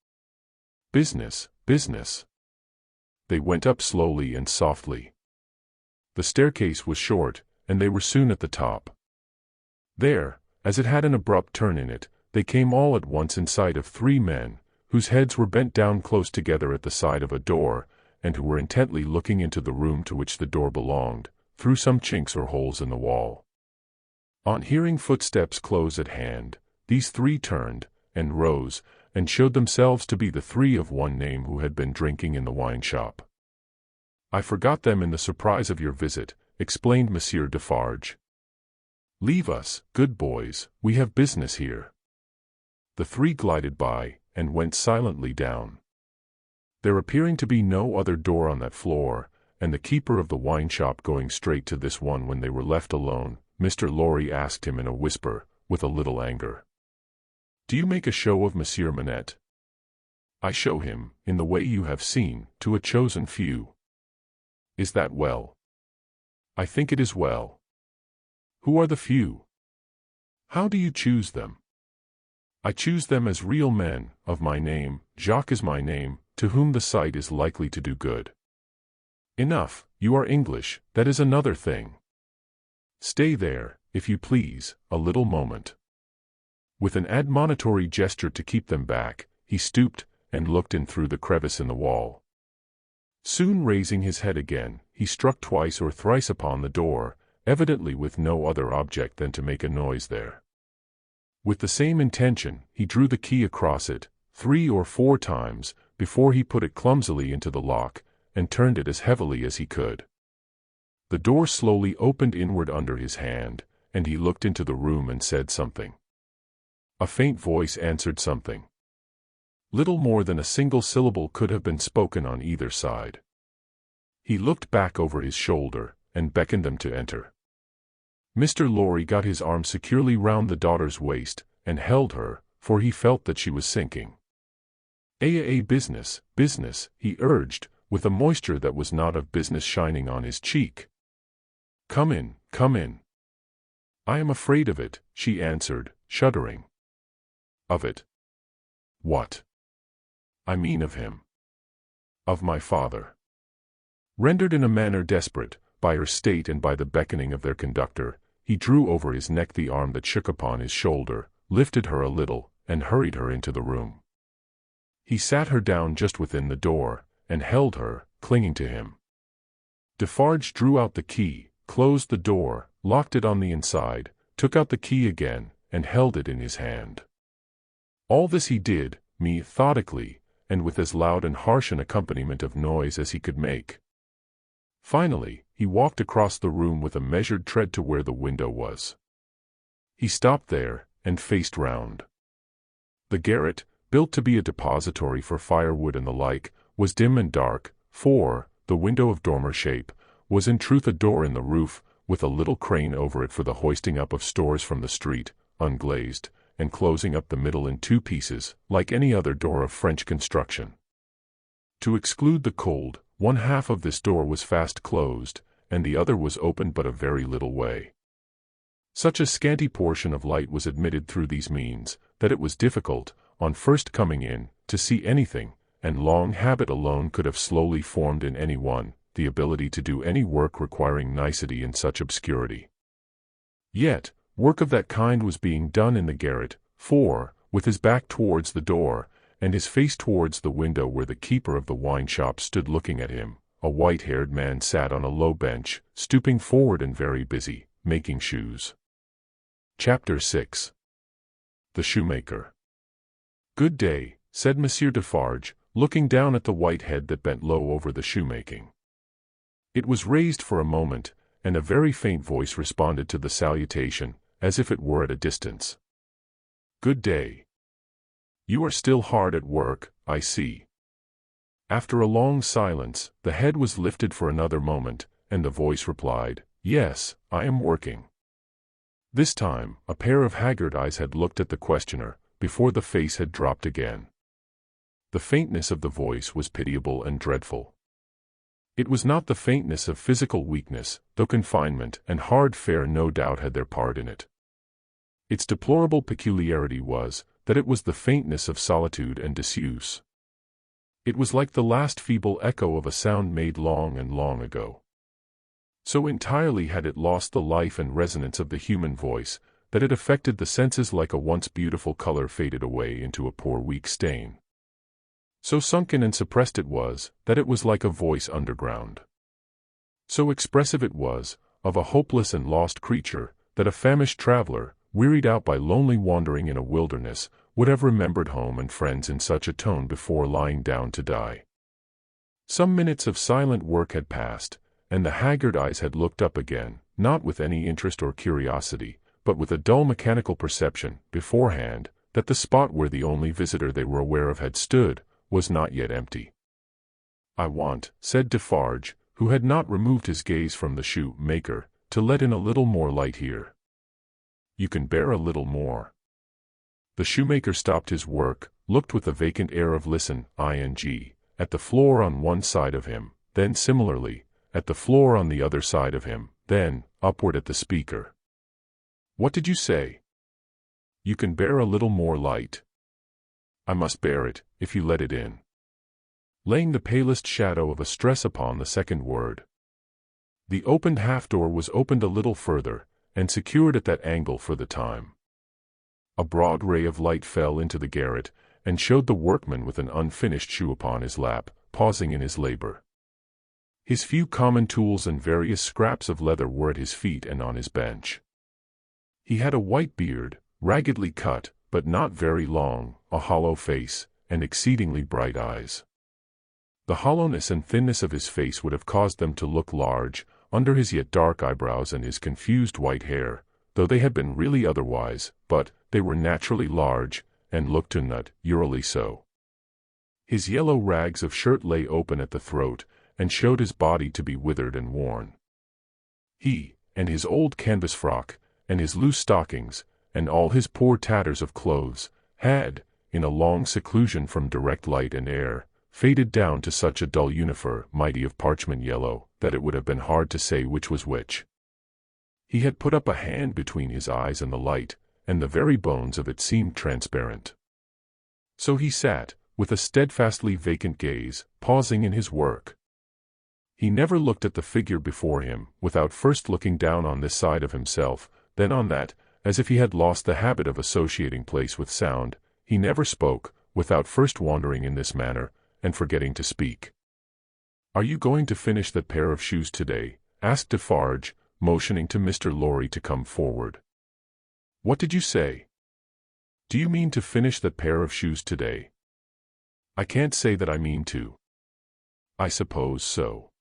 Business, business. They went up slowly and softly. The staircase was short, and they were soon at the top. There, as it had an abrupt turn in it, they came all at once in sight of three men, whose heads were bent down close together at the side of a door, and who were intently looking into the room to which the door belonged, through some chinks or holes in the wall. On hearing footsteps close at hand, these three turned, and rose, and showed themselves to be the three of one name who had been drinking in the wine-shop. I forgot them in the surprise of your visit, explained Monsieur Defarge. Leave us, good boys, we have business here. The three glided by, and went silently down. There appearing to be no other door on that floor, and the keeper of the wine-shop going straight to this one when they were left alone, Mr. Lorry asked him in a whisper, with a little anger. Do you make a show of Monsieur Manette? I show him, in the way you have seen, to a chosen few. Is that well? I think it is well. Who are the few? How do you choose them? I choose them as real men, of my name, Jacques is my name, to whom the sight is likely to do good. Enough, you are English, that is another thing. Stay there, if you please, a little moment. With an admonitory gesture to keep them back, he stooped, and looked in through the crevice in the wall. Soon raising his head again, he struck twice or thrice upon the door, evidently with no other object than to make a noise there. With the same intention, he drew the key across it, 3 or 4 times, before he put it clumsily into the lock, and turned it as heavily as he could. The door slowly opened inward under his hand, and he looked into the room and said something. A faint voice answered something. Little more than a single syllable could have been spoken on either side. He looked back over his shoulder, and beckoned them to enter. Mr. Lorry got his arm securely round the daughter's waist, and held her, for he felt that she was sinking. Business, business, he urged, with a moisture that was not of business shining on his cheek. Come in, come in. I am afraid of it, she answered, shuddering. Of it? What? I mean of him. Of my father. Rendered in a manner desperate, by her state and by the beckoning of their conductor, he drew over his neck the arm that shook upon his shoulder, lifted her a little, and hurried her into the room. He sat her down just within the door, and held her, clinging to him. Defarge drew out the key, closed the door, locked it on the inside, took out the key again, and held it in his hand. All this he did, methodically, and with as loud and harsh an accompaniment of noise as he could make. Finally, he walked across the room with a measured tread to where the window was. He stopped there, and faced round. The garret, built to be a depository for firewood and the like, was dim and dark, for, the window of dormer shape, was in truth a door in the roof, with a little crane over it for the hoisting up of stores from the street, unglazed, and closing up the middle in 2 pieces, like any other door of French construction. To exclude the cold, one half of this door was fast closed, and the other was open but a very little way. Such a scanty portion of light was admitted through these means, that it was difficult, on first coming in, to see anything, and long habit alone could have slowly formed in any one the ability to do any work requiring nicety in such obscurity. Yet, work of that kind was being done in the garret, for, with his back towards the door, and his face towards the window where the keeper of the wine-shop stood looking at him, a white-haired man sat on a low bench, stooping forward and very busy, making shoes. Chapter 6. The Shoemaker. Good day, said Monsieur Defarge, looking down at the white head that bent low over the shoemaking. It was raised for a moment, and a very faint voice responded to the salutation, as if it were at a distance. Good day. You are still hard at work, I see. After a long silence, the head was lifted for another moment, and the voice replied, Yes, I am working. This time, a pair of haggard eyes had looked at the questioner, before the face had dropped again. The faintness of the voice was pitiable and dreadful. It was not the faintness of physical weakness, though confinement and hard fare no doubt had their part in it. Its deplorable peculiarity was, that it was the faintness of solitude and disuse. It was like the last feeble echo of a sound made long and long ago. So entirely had it lost the life and resonance of the human voice, that it affected the senses like a once beautiful color faded away into a poor weak stain. So sunken and suppressed it was, that it was like a voice underground. So expressive it was, of a hopeless and lost creature, that a famished traveler, wearied out by lonely wandering in a wilderness, would have remembered home and friends in such a tone before lying down to die. Some minutes of silent work had passed, and the haggard eyes had looked up again, not with any interest or curiosity, but with a dull mechanical perception, beforehand, that the spot where the only visitor they were aware of had stood, was not yet empty. "I want," said Defarge, who had not removed his gaze from the shoemaker, "to let in a little more light here." "You can bear a little more." The shoemaker stopped his work, looked with a vacant air of listen, at the floor on one side of him, then similarly, at the floor on the other side of him, then, upward at the speaker. "What did you say?" "You can bear a little more light." "I must bear it, if you let it in." Laying the palest shadow of a stress upon the second word. The opened half-door was opened a little further, and secured at that angle for the time. A broad ray of light fell into the garret, and showed the workman with an unfinished shoe upon his lap, pausing in his labor. His few common tools and various scraps of leather were at his feet and on his bench. He had a white beard, raggedly cut, but not very long, a hollow face, and exceedingly bright eyes. The hollowness and thinness of his face would have caused them to look large, under his yet dark eyebrows and his confused white hair, though they had been really otherwise, but they were naturally large, and looked naturally so. His yellow rags of shirt lay open at the throat, and showed his body to be withered and worn. He, and his old canvas frock, and his loose stockings, and all his poor tatters of clothes, had, in a long seclusion from direct light and air, faded down to such a dull uniformity of parchment yellow, that it would have been hard to say which was which. He had put up a hand between his eyes and the light, and the very bones of it seemed transparent. So he sat, with a steadfastly vacant gaze, pausing in his work. He never looked at the figure before him, without first looking down on this side of himself, then on that, as if he had lost the habit of associating place with sound. He never spoke, without first wandering in this manner, and forgetting to speak. "Are you going to finish that pair of shoes today?" asked Defarge, motioning to Mr. Lorry to come forward. "What did you say? Do you mean to finish that pair of shoes today?" "I can't say that I mean to." "I suppose so."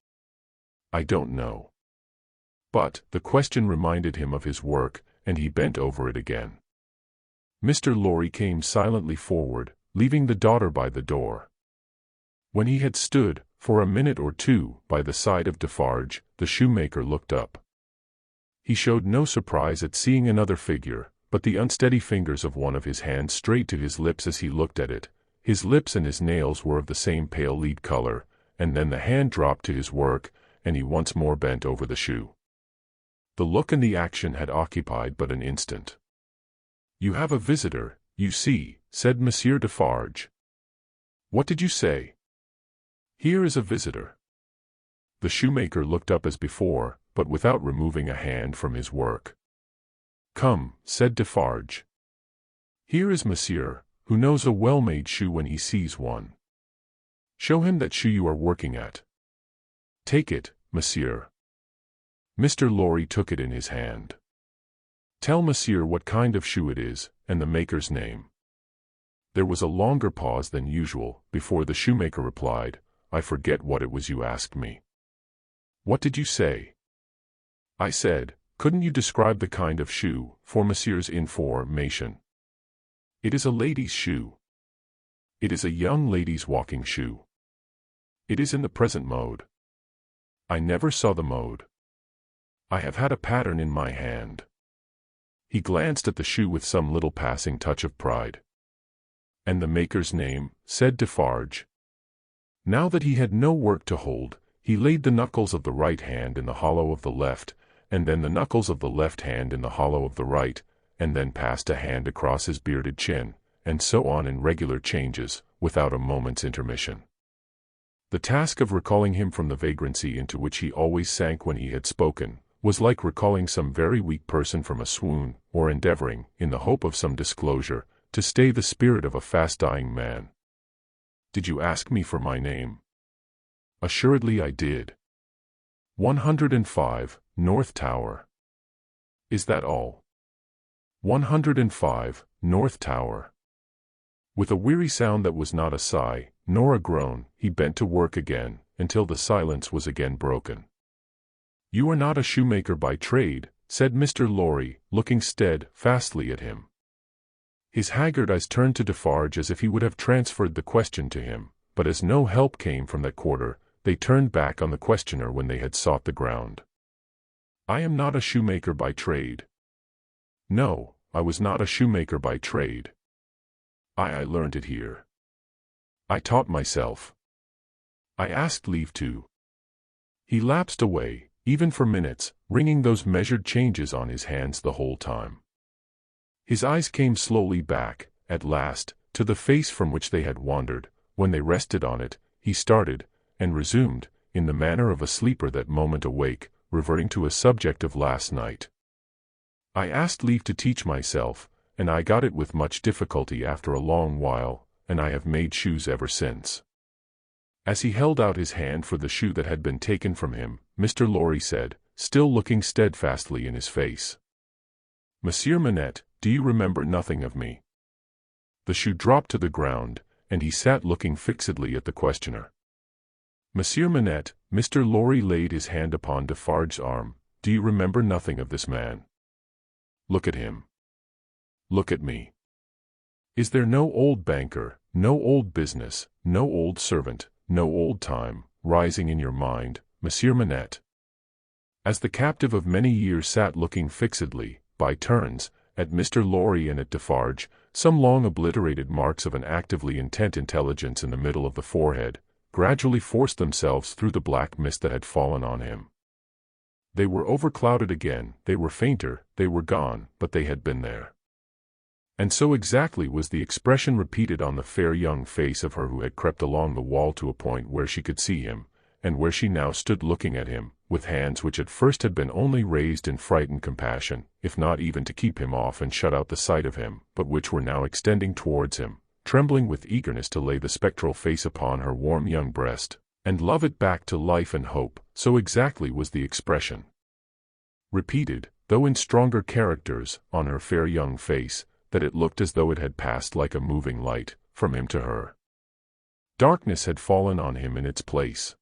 "I don't know." But the question reminded him of his work, and he bent over it again. Mr. Lorry came silently forward, leaving the daughter by the door. When he had stood, for a minute or two, by the side of Defarge, the shoemaker looked up. He showed no surprise at seeing another figure, but the unsteady fingers of one of his hands strayed to his lips as he looked at it. His lips and his nails were of the same pale lead color, and then the hand dropped to his work, and he once more bent over the shoe. The look and the action had occupied but an instant. "You have a visitor, you see," said Monsieur Defarge. "What did you say?" "Here is a visitor." The shoemaker looked up as before, but without removing a hand from his work. "Come," said Defarge. "Here is Monsieur, who knows a well-made shoe when he sees one. Show him that shoe you are working at. Take it, Monsieur." Mr. Lorry took it in his hand. "Tell Monsieur what kind of shoe it is, and the maker's name." There was a longer pause than usual, before the shoemaker replied, "I forget what it was you asked me." "What did you say?" "I said, couldn't you describe the kind of shoe, for Monsieur's information?" "It is a lady's shoe." "It is a young lady's walking shoe." "It is in the present mode." "I never saw the mode." "I have had a pattern in my hand." He glanced at the shoe with some little passing touch of pride. "And the maker's name?" said Defarge. Now that he had no work to hold, he laid the knuckles of the right hand in the hollow of the left, and then the knuckles of the left hand in the hollow of the right, and then passed a hand across his bearded chin, and so on in regular changes, without a moment's intermission. The task of recalling him from the vagrancy into which he always sank when he had spoken, was like recalling some very weak person from a swoon, or endeavoring, in the hope of some disclosure, to stay the spirit of a fast-dying man. "Did you ask me for my name?" "Assuredly I did." 105, North Tower. "Is that all?" 105, North Tower. With a weary sound that was not a sigh, nor a groan, he bent to work again, until the silence was again broken. "You are not a shoemaker by trade," said Mr. Lorry, looking steadfastly at him. His haggard eyes turned to Defarge as if he would have transferred the question to him, but as no help came from that quarter, they turned back on the questioner when they had sought the ground. "I am not a shoemaker by trade." "No, I was not a shoemaker by trade. I learned it here. I taught myself. I asked leave to." He lapsed away, even for minutes, wringing those measured changes on his hands the whole time. His eyes came slowly back, at last, to the face from which they had wandered. When they rested on it, he started, and resumed, in the manner of a sleeper that moment awake, reverting to a subject of last night. "I asked leave to teach myself, and I got it with much difficulty after a long while, and I have made shoes ever since." As he held out his hand for the shoe that had been taken from him, Mr. Lorry said, still looking steadfastly in his face, "Monsieur Manette, do you remember nothing of me?" The shoe dropped to the ground, and he sat looking fixedly at the questioner. "Monsieur Manette," Mr. Lorry laid his hand upon Defarge's arm, "do you remember nothing of this man? Look at him. Look at me. Is there no old banker, no old business, no old servant, no old time, rising in your mind, Monsieur Manette?" As the captive of many years sat looking fixedly, by turns, at Mr. Lorry and at Defarge, some long obliterated marks of an actively intent intelligence in the middle of the forehead gradually forced themselves through the black mist that had fallen on him. They were overclouded again, they were fainter, they were gone, but they had been there. And so exactly was the expression repeated on the fair young face of her who had crept along the wall to a point where she could see him, and where she now stood looking at him, with hands which at first had been only raised in frightened compassion, if not even to keep him off and shut out the sight of him, but which were now extending towards him, trembling with eagerness to lay the spectral face upon her warm young breast, and love it back to life and hope. So exactly was the expression repeated, though in stronger characters, on her fair young face, that it looked as though it had passed like a moving light, from him to her. Darkness had fallen on him in its place.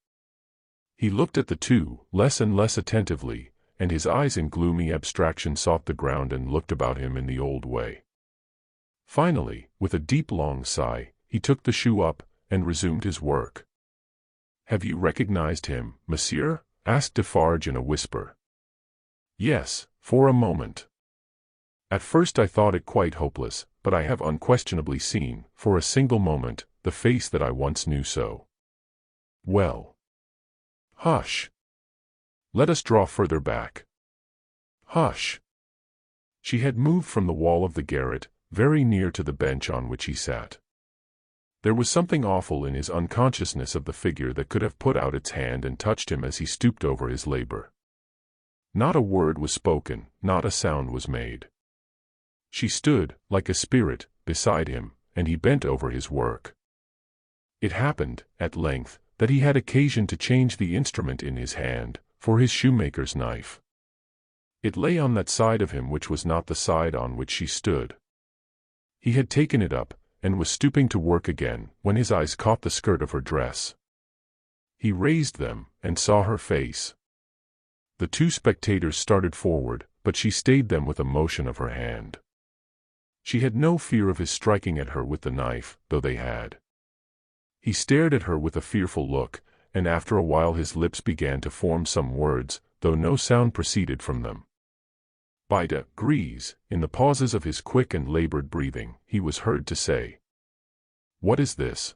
He looked at the two, less and less attentively, and his eyes in gloomy abstraction sought the ground and looked about him in the old way. Finally, with a deep long sigh, he took the shoe up, and resumed his work. "Have you recognized him, monsieur?" asked Defarge in a whisper. "Yes, for a moment. At first I thought it quite hopeless, but I have unquestionably seen, for a single moment, the face that I once knew so well." "Hush! Let us draw further back." "Hush!" She had moved from the wall of the garret, very near to the bench on which he sat. There was something awful in his unconsciousness of the figure that could have put out its hand and touched him as he stooped over his labor. Not a word was spoken, not a sound was made. She stood, like a spirit, beside him, and he bent over his work. It happened, at length, that he had occasion to change the instrument in his hand, for his shoemaker's knife. It lay on that side of him which was not the side on which she stood. He had taken it up, and was stooping to work again, when his eyes caught the skirt of her dress. He raised them, and saw her face. The two spectators started forward, but she stayed them with a motion of her hand. She had no fear of his striking at her with the knife, though they had. He stared at her with a fearful look, and after a while his lips began to form some words, though no sound proceeded from them. By degrees, in the pauses of his quick and labored breathing, he was heard to say, "What is this?"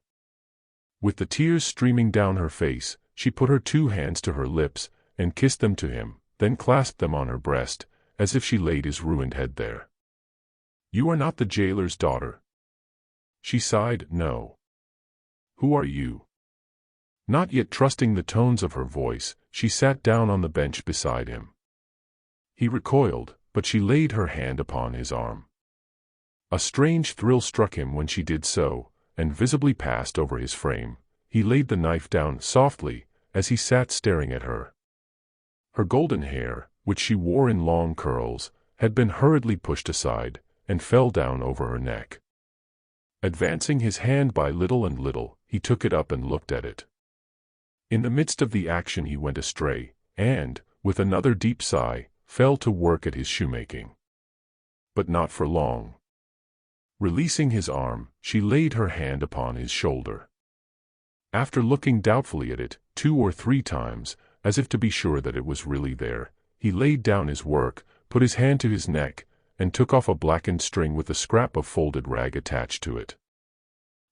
With the tears streaming down her face, she put her 2 hands to her lips, and kissed them to him, then clasped them on her breast, as if she laid his ruined head there. "You are not the jailer's daughter?" She sighed, "No." "Who are you?" Not yet trusting the tones of her voice, she sat down on the bench beside him. He recoiled, but she laid her hand upon his arm. A strange thrill struck him when she did so, and visibly passed over his frame. He laid the knife down softly, as he sat staring at her. Her golden hair, which she wore in long curls, had been hurriedly pushed aside, and fell down over her neck. Advancing his hand by little and little, he took it up and looked at it. In the midst of the action he went astray, and, with another deep sigh, fell to work at his shoemaking. But not for long. Releasing his arm, she laid her hand upon his shoulder. After looking doubtfully at it 2 or 3 times, as if to be sure that it was really there, he laid down his work, put his hand to his neck, and took off a blackened string with a scrap of folded rag attached to it.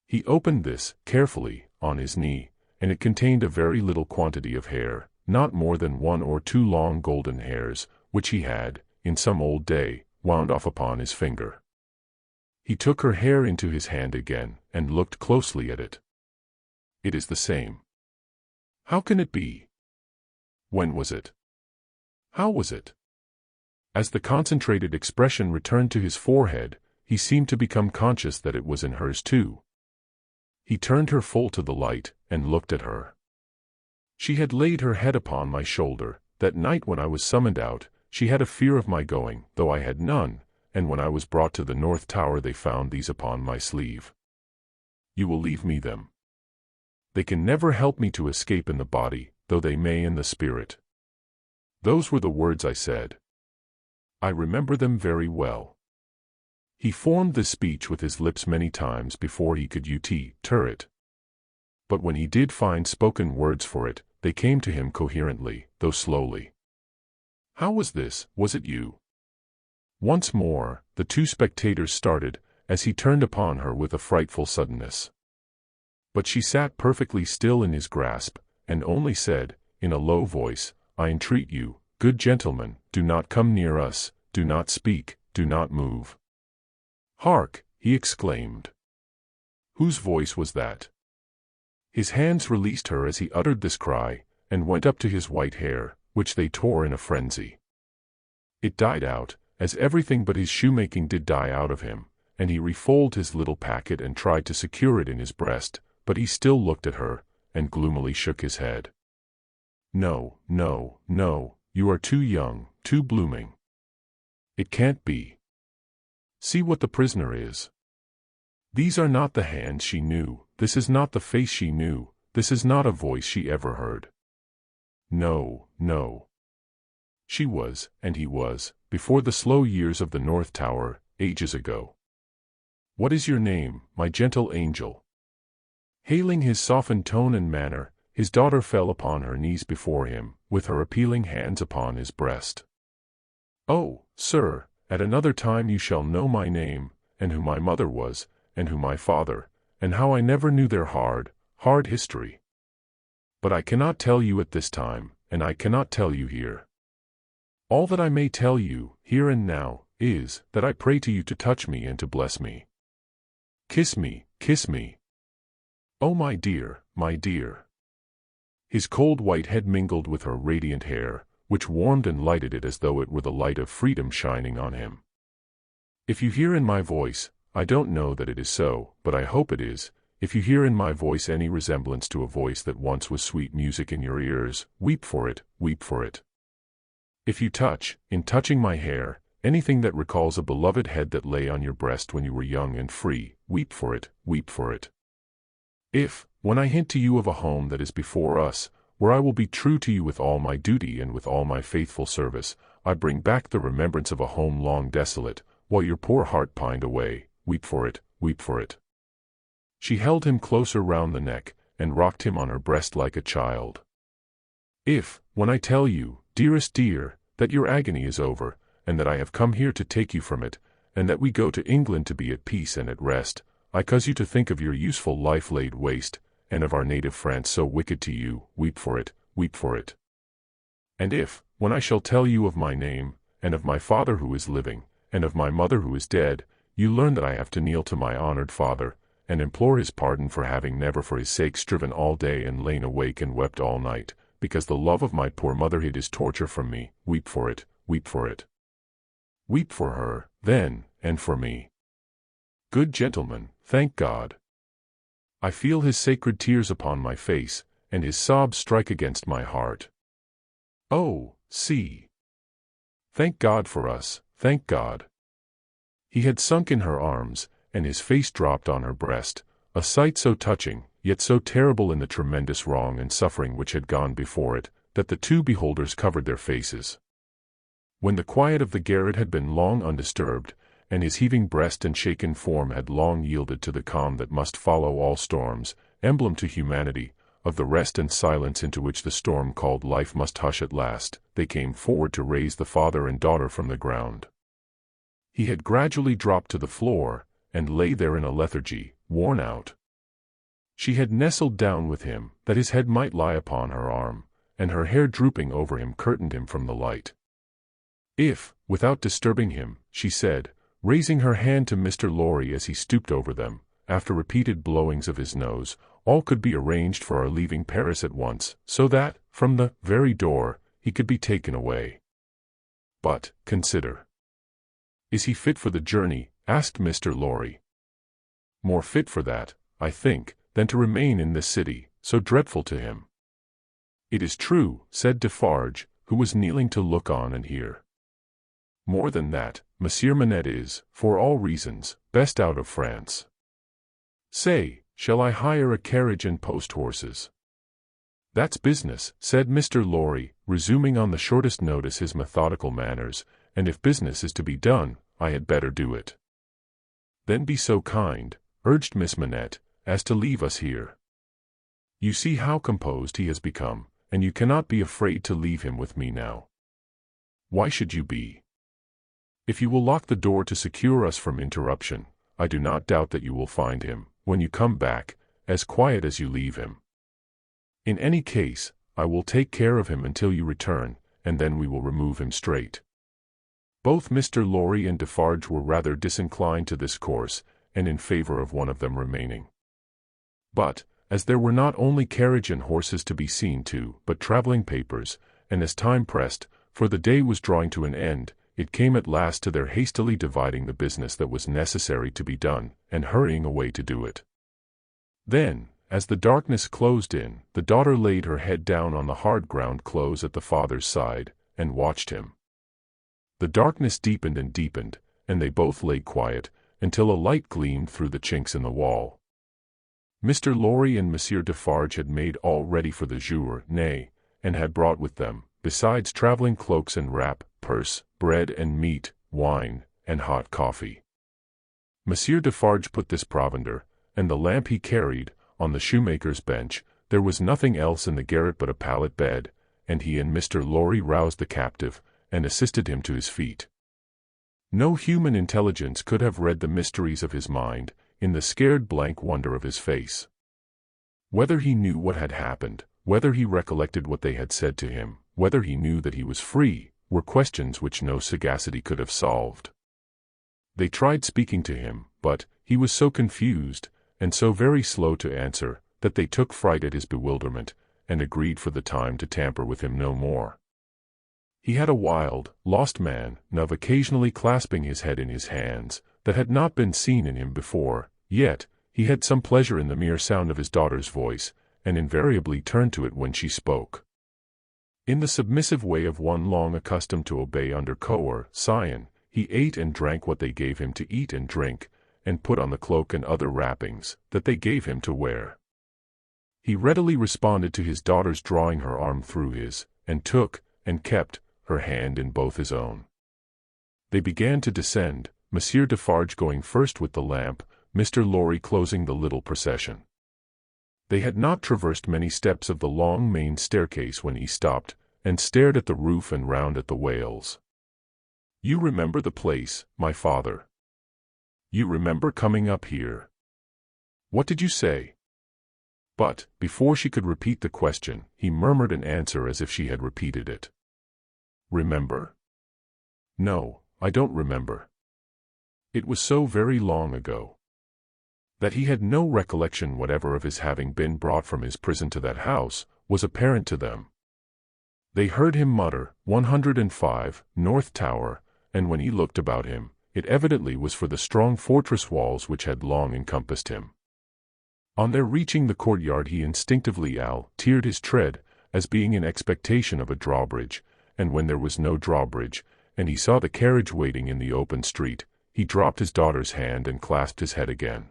He opened this, carefully, on his knee, and it contained a very little quantity of hair, not more than 1 or 2 long golden hairs, which he had, in some old day, wound off upon his finger. He took her hair into his hand again, and looked closely at it. "It is the same." "How can it be? When was it? How was it?" As the concentrated expression returned to his forehead, he seemed to become conscious that it was in hers too. He turned her full to the light, and looked at her. "She had laid her head upon my shoulder. That night when I was summoned out, she had a fear of my going, though I had none, and when I was brought to the North Tower they found these upon my sleeve. You will leave me them. They can never help me to escape in the body, though they may in the spirit." Those were the words I said. I remember them very well. He formed this speech with his lips many times before he could utter it. But when he did find spoken words for it, they came to him coherently, though slowly. "How was this? Was it you?" Once more, the 2 spectators started, as he turned upon her with a frightful suddenness. But she sat perfectly still in his grasp, and only said, in a low voice, "I entreat you, good gentlemen, do not come near us, do not speak, do not move." "Hark!" he exclaimed. Whose voice was that? His hands released her as he uttered this cry, and went up to his white hair, which they tore in a frenzy. It died out, as everything but his shoemaking did die out of him, and he refolded his little packet and tried to secure it in his breast, but he still looked at her, and gloomily shook his head. "No, no, no, you are too young, too blooming. It can't be. See what the prisoner is. These are not the hands she knew, this is not the face she knew, this is not a voice she ever heard. No, no. She was, and he was, before the slow years of the North Tower, ages ago. What is your name, my gentle angel?" Hailing his softened tone and manner, his daughter fell upon her knees before him, with her appealing hands upon his breast. "Oh, sir, at another time you shall know my name, and who my mother was, and who my father, and how I never knew their hard history. But I cannot tell you at this time, and I cannot tell you here. All that I may tell you, here and now, is, that I pray to you to touch me and to bless me. Kiss me, kiss me. Oh my dear, my dear." His cold white head mingled with her radiant hair, which warmed and lighted it as though it were the light of freedom shining on him. "If you hear in my voice, I don't know that it is so, but I hope it is, if you hear in my voice any resemblance to a voice that once was sweet music in your ears, weep for it, weep for it. If you touch, in touching my hair, anything that recalls a beloved head that lay on your breast when you were young and free, weep for it, weep for it. If, when I hint to you of a home that is before us, where I will be true to you with all my duty and with all my faithful service, I bring back the remembrance of a home long desolate, while your poor heart pined away, weep for it, weep for it." She held him closer round the neck, and rocked him on her breast like a child. "If, when I tell you, dearest dear, that your agony is over, and that I have come here to take you from it, and that we go to England to be at peace and at rest, I cause you to think of your useful life laid waste, and of our native France so wicked to you. Weep for it, weep for it. And if, when I shall tell you of my name, and of my father who is living, and of my mother who is dead, you learn that I have to kneel to my honored father, and implore his pardon for having never for his sake striven all day and lain awake and wept all night, because the love of my poor mother hid his torture from me, weep for it, weep for it. Weep for her, then, and for me. Good gentlemen, thank God. I feel his sacred tears upon my face, and his sobs strike against my heart. Oh, see! Thank God for us, thank God. He had sunk in her arms, and his face dropped on her breast, a sight so touching, yet so terrible in the tremendous wrong and suffering which had gone before it, that the two beholders covered their faces. When the quiet of the garret had been long undisturbed, and his heaving breast and shaken form had long yielded to the calm that must follow all storms, emblem to humanity, of the rest and silence into which the storm called life must hush at last, they came forward to raise the father and daughter from the ground. He had gradually dropped to the floor, and lay there in a lethargy, worn out. She had nestled down with him, that his head might lie upon her arm, and her hair drooping over him curtained him from the light. If, without disturbing him, she said, raising her hand to Mr. Lorry as he stooped over them, after repeated blowings of his nose, all could be arranged for our leaving Paris at once, so that, from the very door, he could be taken away. But, consider. Is he fit for the journey? Asked Mr. Lorry. More fit for that, I think, than to remain in this city, so dreadful to him. It is true, said Defarge, who was kneeling to look on and hear. More than that, Monsieur Manette is, for all reasons, best out of France. Say, shall I hire a carriage and post horses? That's business, said Mr. Lorry, resuming on the shortest notice his methodical manners, and if business is to be done, I had better do it. Then be so kind, urged Miss Manette, as to leave us here. You see how composed he has become, and you cannot be afraid to leave him with me now. Why should you be? If you will lock the door to secure us from interruption, I do not doubt that you will find him, when you come back, as quiet as you leave him. In any case, I will take care of him until you return, and then we will remove him straight. Both Mr. Lorry and Defarge were rather disinclined to this course, and in favor of one of them remaining. But, as there were not only carriage and horses to be seen to, but travelling papers, and as time pressed, for the day was drawing to an end, it came at last to their hastily dividing the business that was necessary to be done, and hurrying away to do it. Then, as the darkness closed in, the daughter laid her head down on the hard ground close at the father's side, and watched him. The darkness deepened and deepened, and they both lay quiet, until a light gleamed through the chinks in the wall. Mr. Lorry and Monsieur Defarge had made all ready for the journey, and had brought with them, besides travelling cloaks and wrap, purse, bread and meat, wine, and hot coffee. Monsieur Defarge put this provender, and the lamp he carried, on the shoemaker's bench. There was nothing else in the garret but a pallet bed, and he and Mr. Lorry roused the captive, and assisted him to his feet. No human intelligence could have read the mysteries of his mind, in the scared blank wonder of his face. Whether he knew what had happened, whether he recollected what they had said to him, whether he knew that he was free, were questions which no sagacity could have solved. They tried speaking to him, but he was so confused, and so very slow to answer, that they took fright at his bewilderment, and agreed for the time to tamper with him no more. He had a wild, lost manner of occasionally clasping his head in his hands, that had not been seen in him before, yet he had some pleasure in the mere sound of his daughter's voice, and invariably turned to it when she spoke. In the submissive way of one long accustomed to obey under coercion, he ate and drank what they gave him to eat and drink, and put on the cloak and other wrappings that they gave him to wear. He readily responded to his daughter's drawing her arm through his, and took, and kept, her hand in both his own. They began to descend, Monsieur Defarge going first with the lamp, Mr. Lorry closing the little procession. They had not traversed many steps of the long main staircase when he stopped, and stared at the roof and round at the wails. You remember the place, my father. You remember coming up here. What did you say? But, before she could repeat the question, he murmured an answer as if she had repeated it. Remember? No, I don't remember. It was so very long ago. That he had no recollection whatever of his having been brought from his prison to that house was apparent to them. They heard him mutter, 105, North Tower, and when he looked about him, it evidently was for the strong fortress walls which had long encompassed him. On their reaching the courtyard he instinctively altered his tread, as being in expectation of a drawbridge, and when there was no drawbridge, and he saw the carriage waiting in the open street, he dropped his daughter's hand and clasped his head again.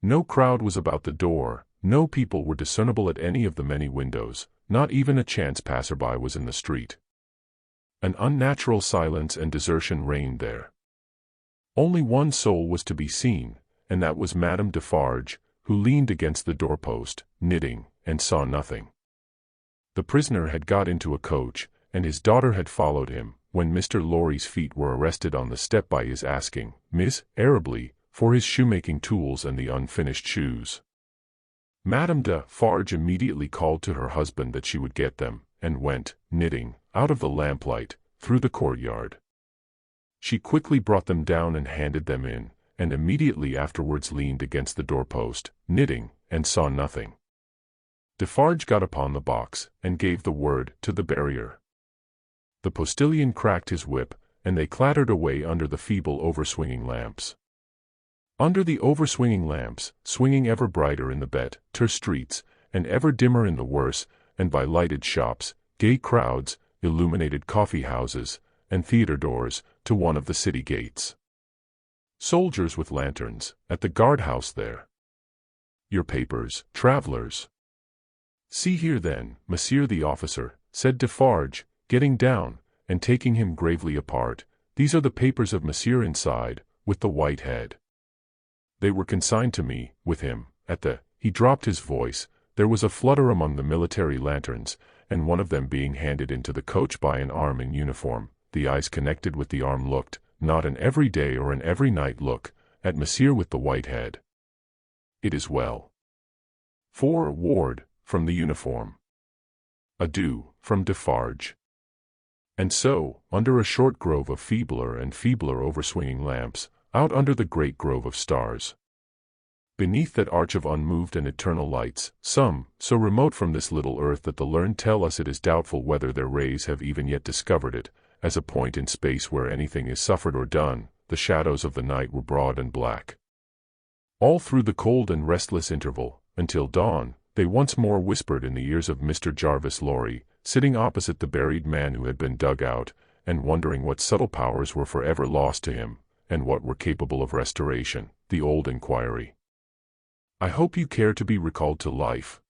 No crowd was about the door, no people were discernible at any of the many windows, not even a chance passerby was in the street. An unnatural silence and desertion reigned there. Only one soul was to be seen, and that was Madame Defarge, who leaned against the doorpost, knitting, and saw nothing. The prisoner had got into a coach, and his daughter had followed him, when Mr. Lorry's feet were arrested on the step by his asking, Miss Arably, for his shoemaking tools and the unfinished shoes. Madame Defarge immediately called to her husband that she would get them, and went, knitting, out of the lamplight, through the courtyard. She quickly brought them down and handed them in, and immediately afterwards leaned against the doorpost, knitting, and saw nothing. Defarge got upon the box, and gave the word to the barrier. The postilion cracked his whip, and they clattered away under the feeble overswinging lamps. Under the overswinging lamps, swinging ever brighter in the better streets, and ever dimmer in the worse, and by lighted shops, gay crowds, illuminated coffee-houses, and theatre doors, to one of the city gates. Soldiers with lanterns, at the guard-house there. Your papers, travellers. See here then, monsieur the officer, said Defarge, getting down, and taking him gravely apart, these are the papers of monsieur inside, with the white head. They were consigned to me, with him, he dropped his voice, there was a flutter among the military lanterns, and one of them being handed into the coach by an arm in uniform, the eyes connected with the arm looked, not an every day or an every night look, at monsieur with the white head. It is well. For Ward, from the uniform. Adieu, from Defarge. And so, under a short grove of feebler and feebler overswinging lamps, out under the great grove of stars. Beneath that arch of unmoved and eternal lights, some, so remote from this little earth that the learned tell us it is doubtful whether their rays have even yet discovered it, as a point in space where anything is suffered or done, the shadows of the night were broad and black. All through the cold and restless interval, until dawn, they once more whispered in the ears of Mr. Jarvis Lorry, sitting opposite the buried man who had been dug out, and wondering what subtle powers were forever lost to him, and what were capable of restoration, the old inquiry. I hope you care to be recalled to life.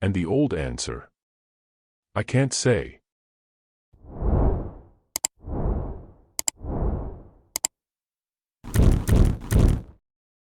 And the old answer. I can't say.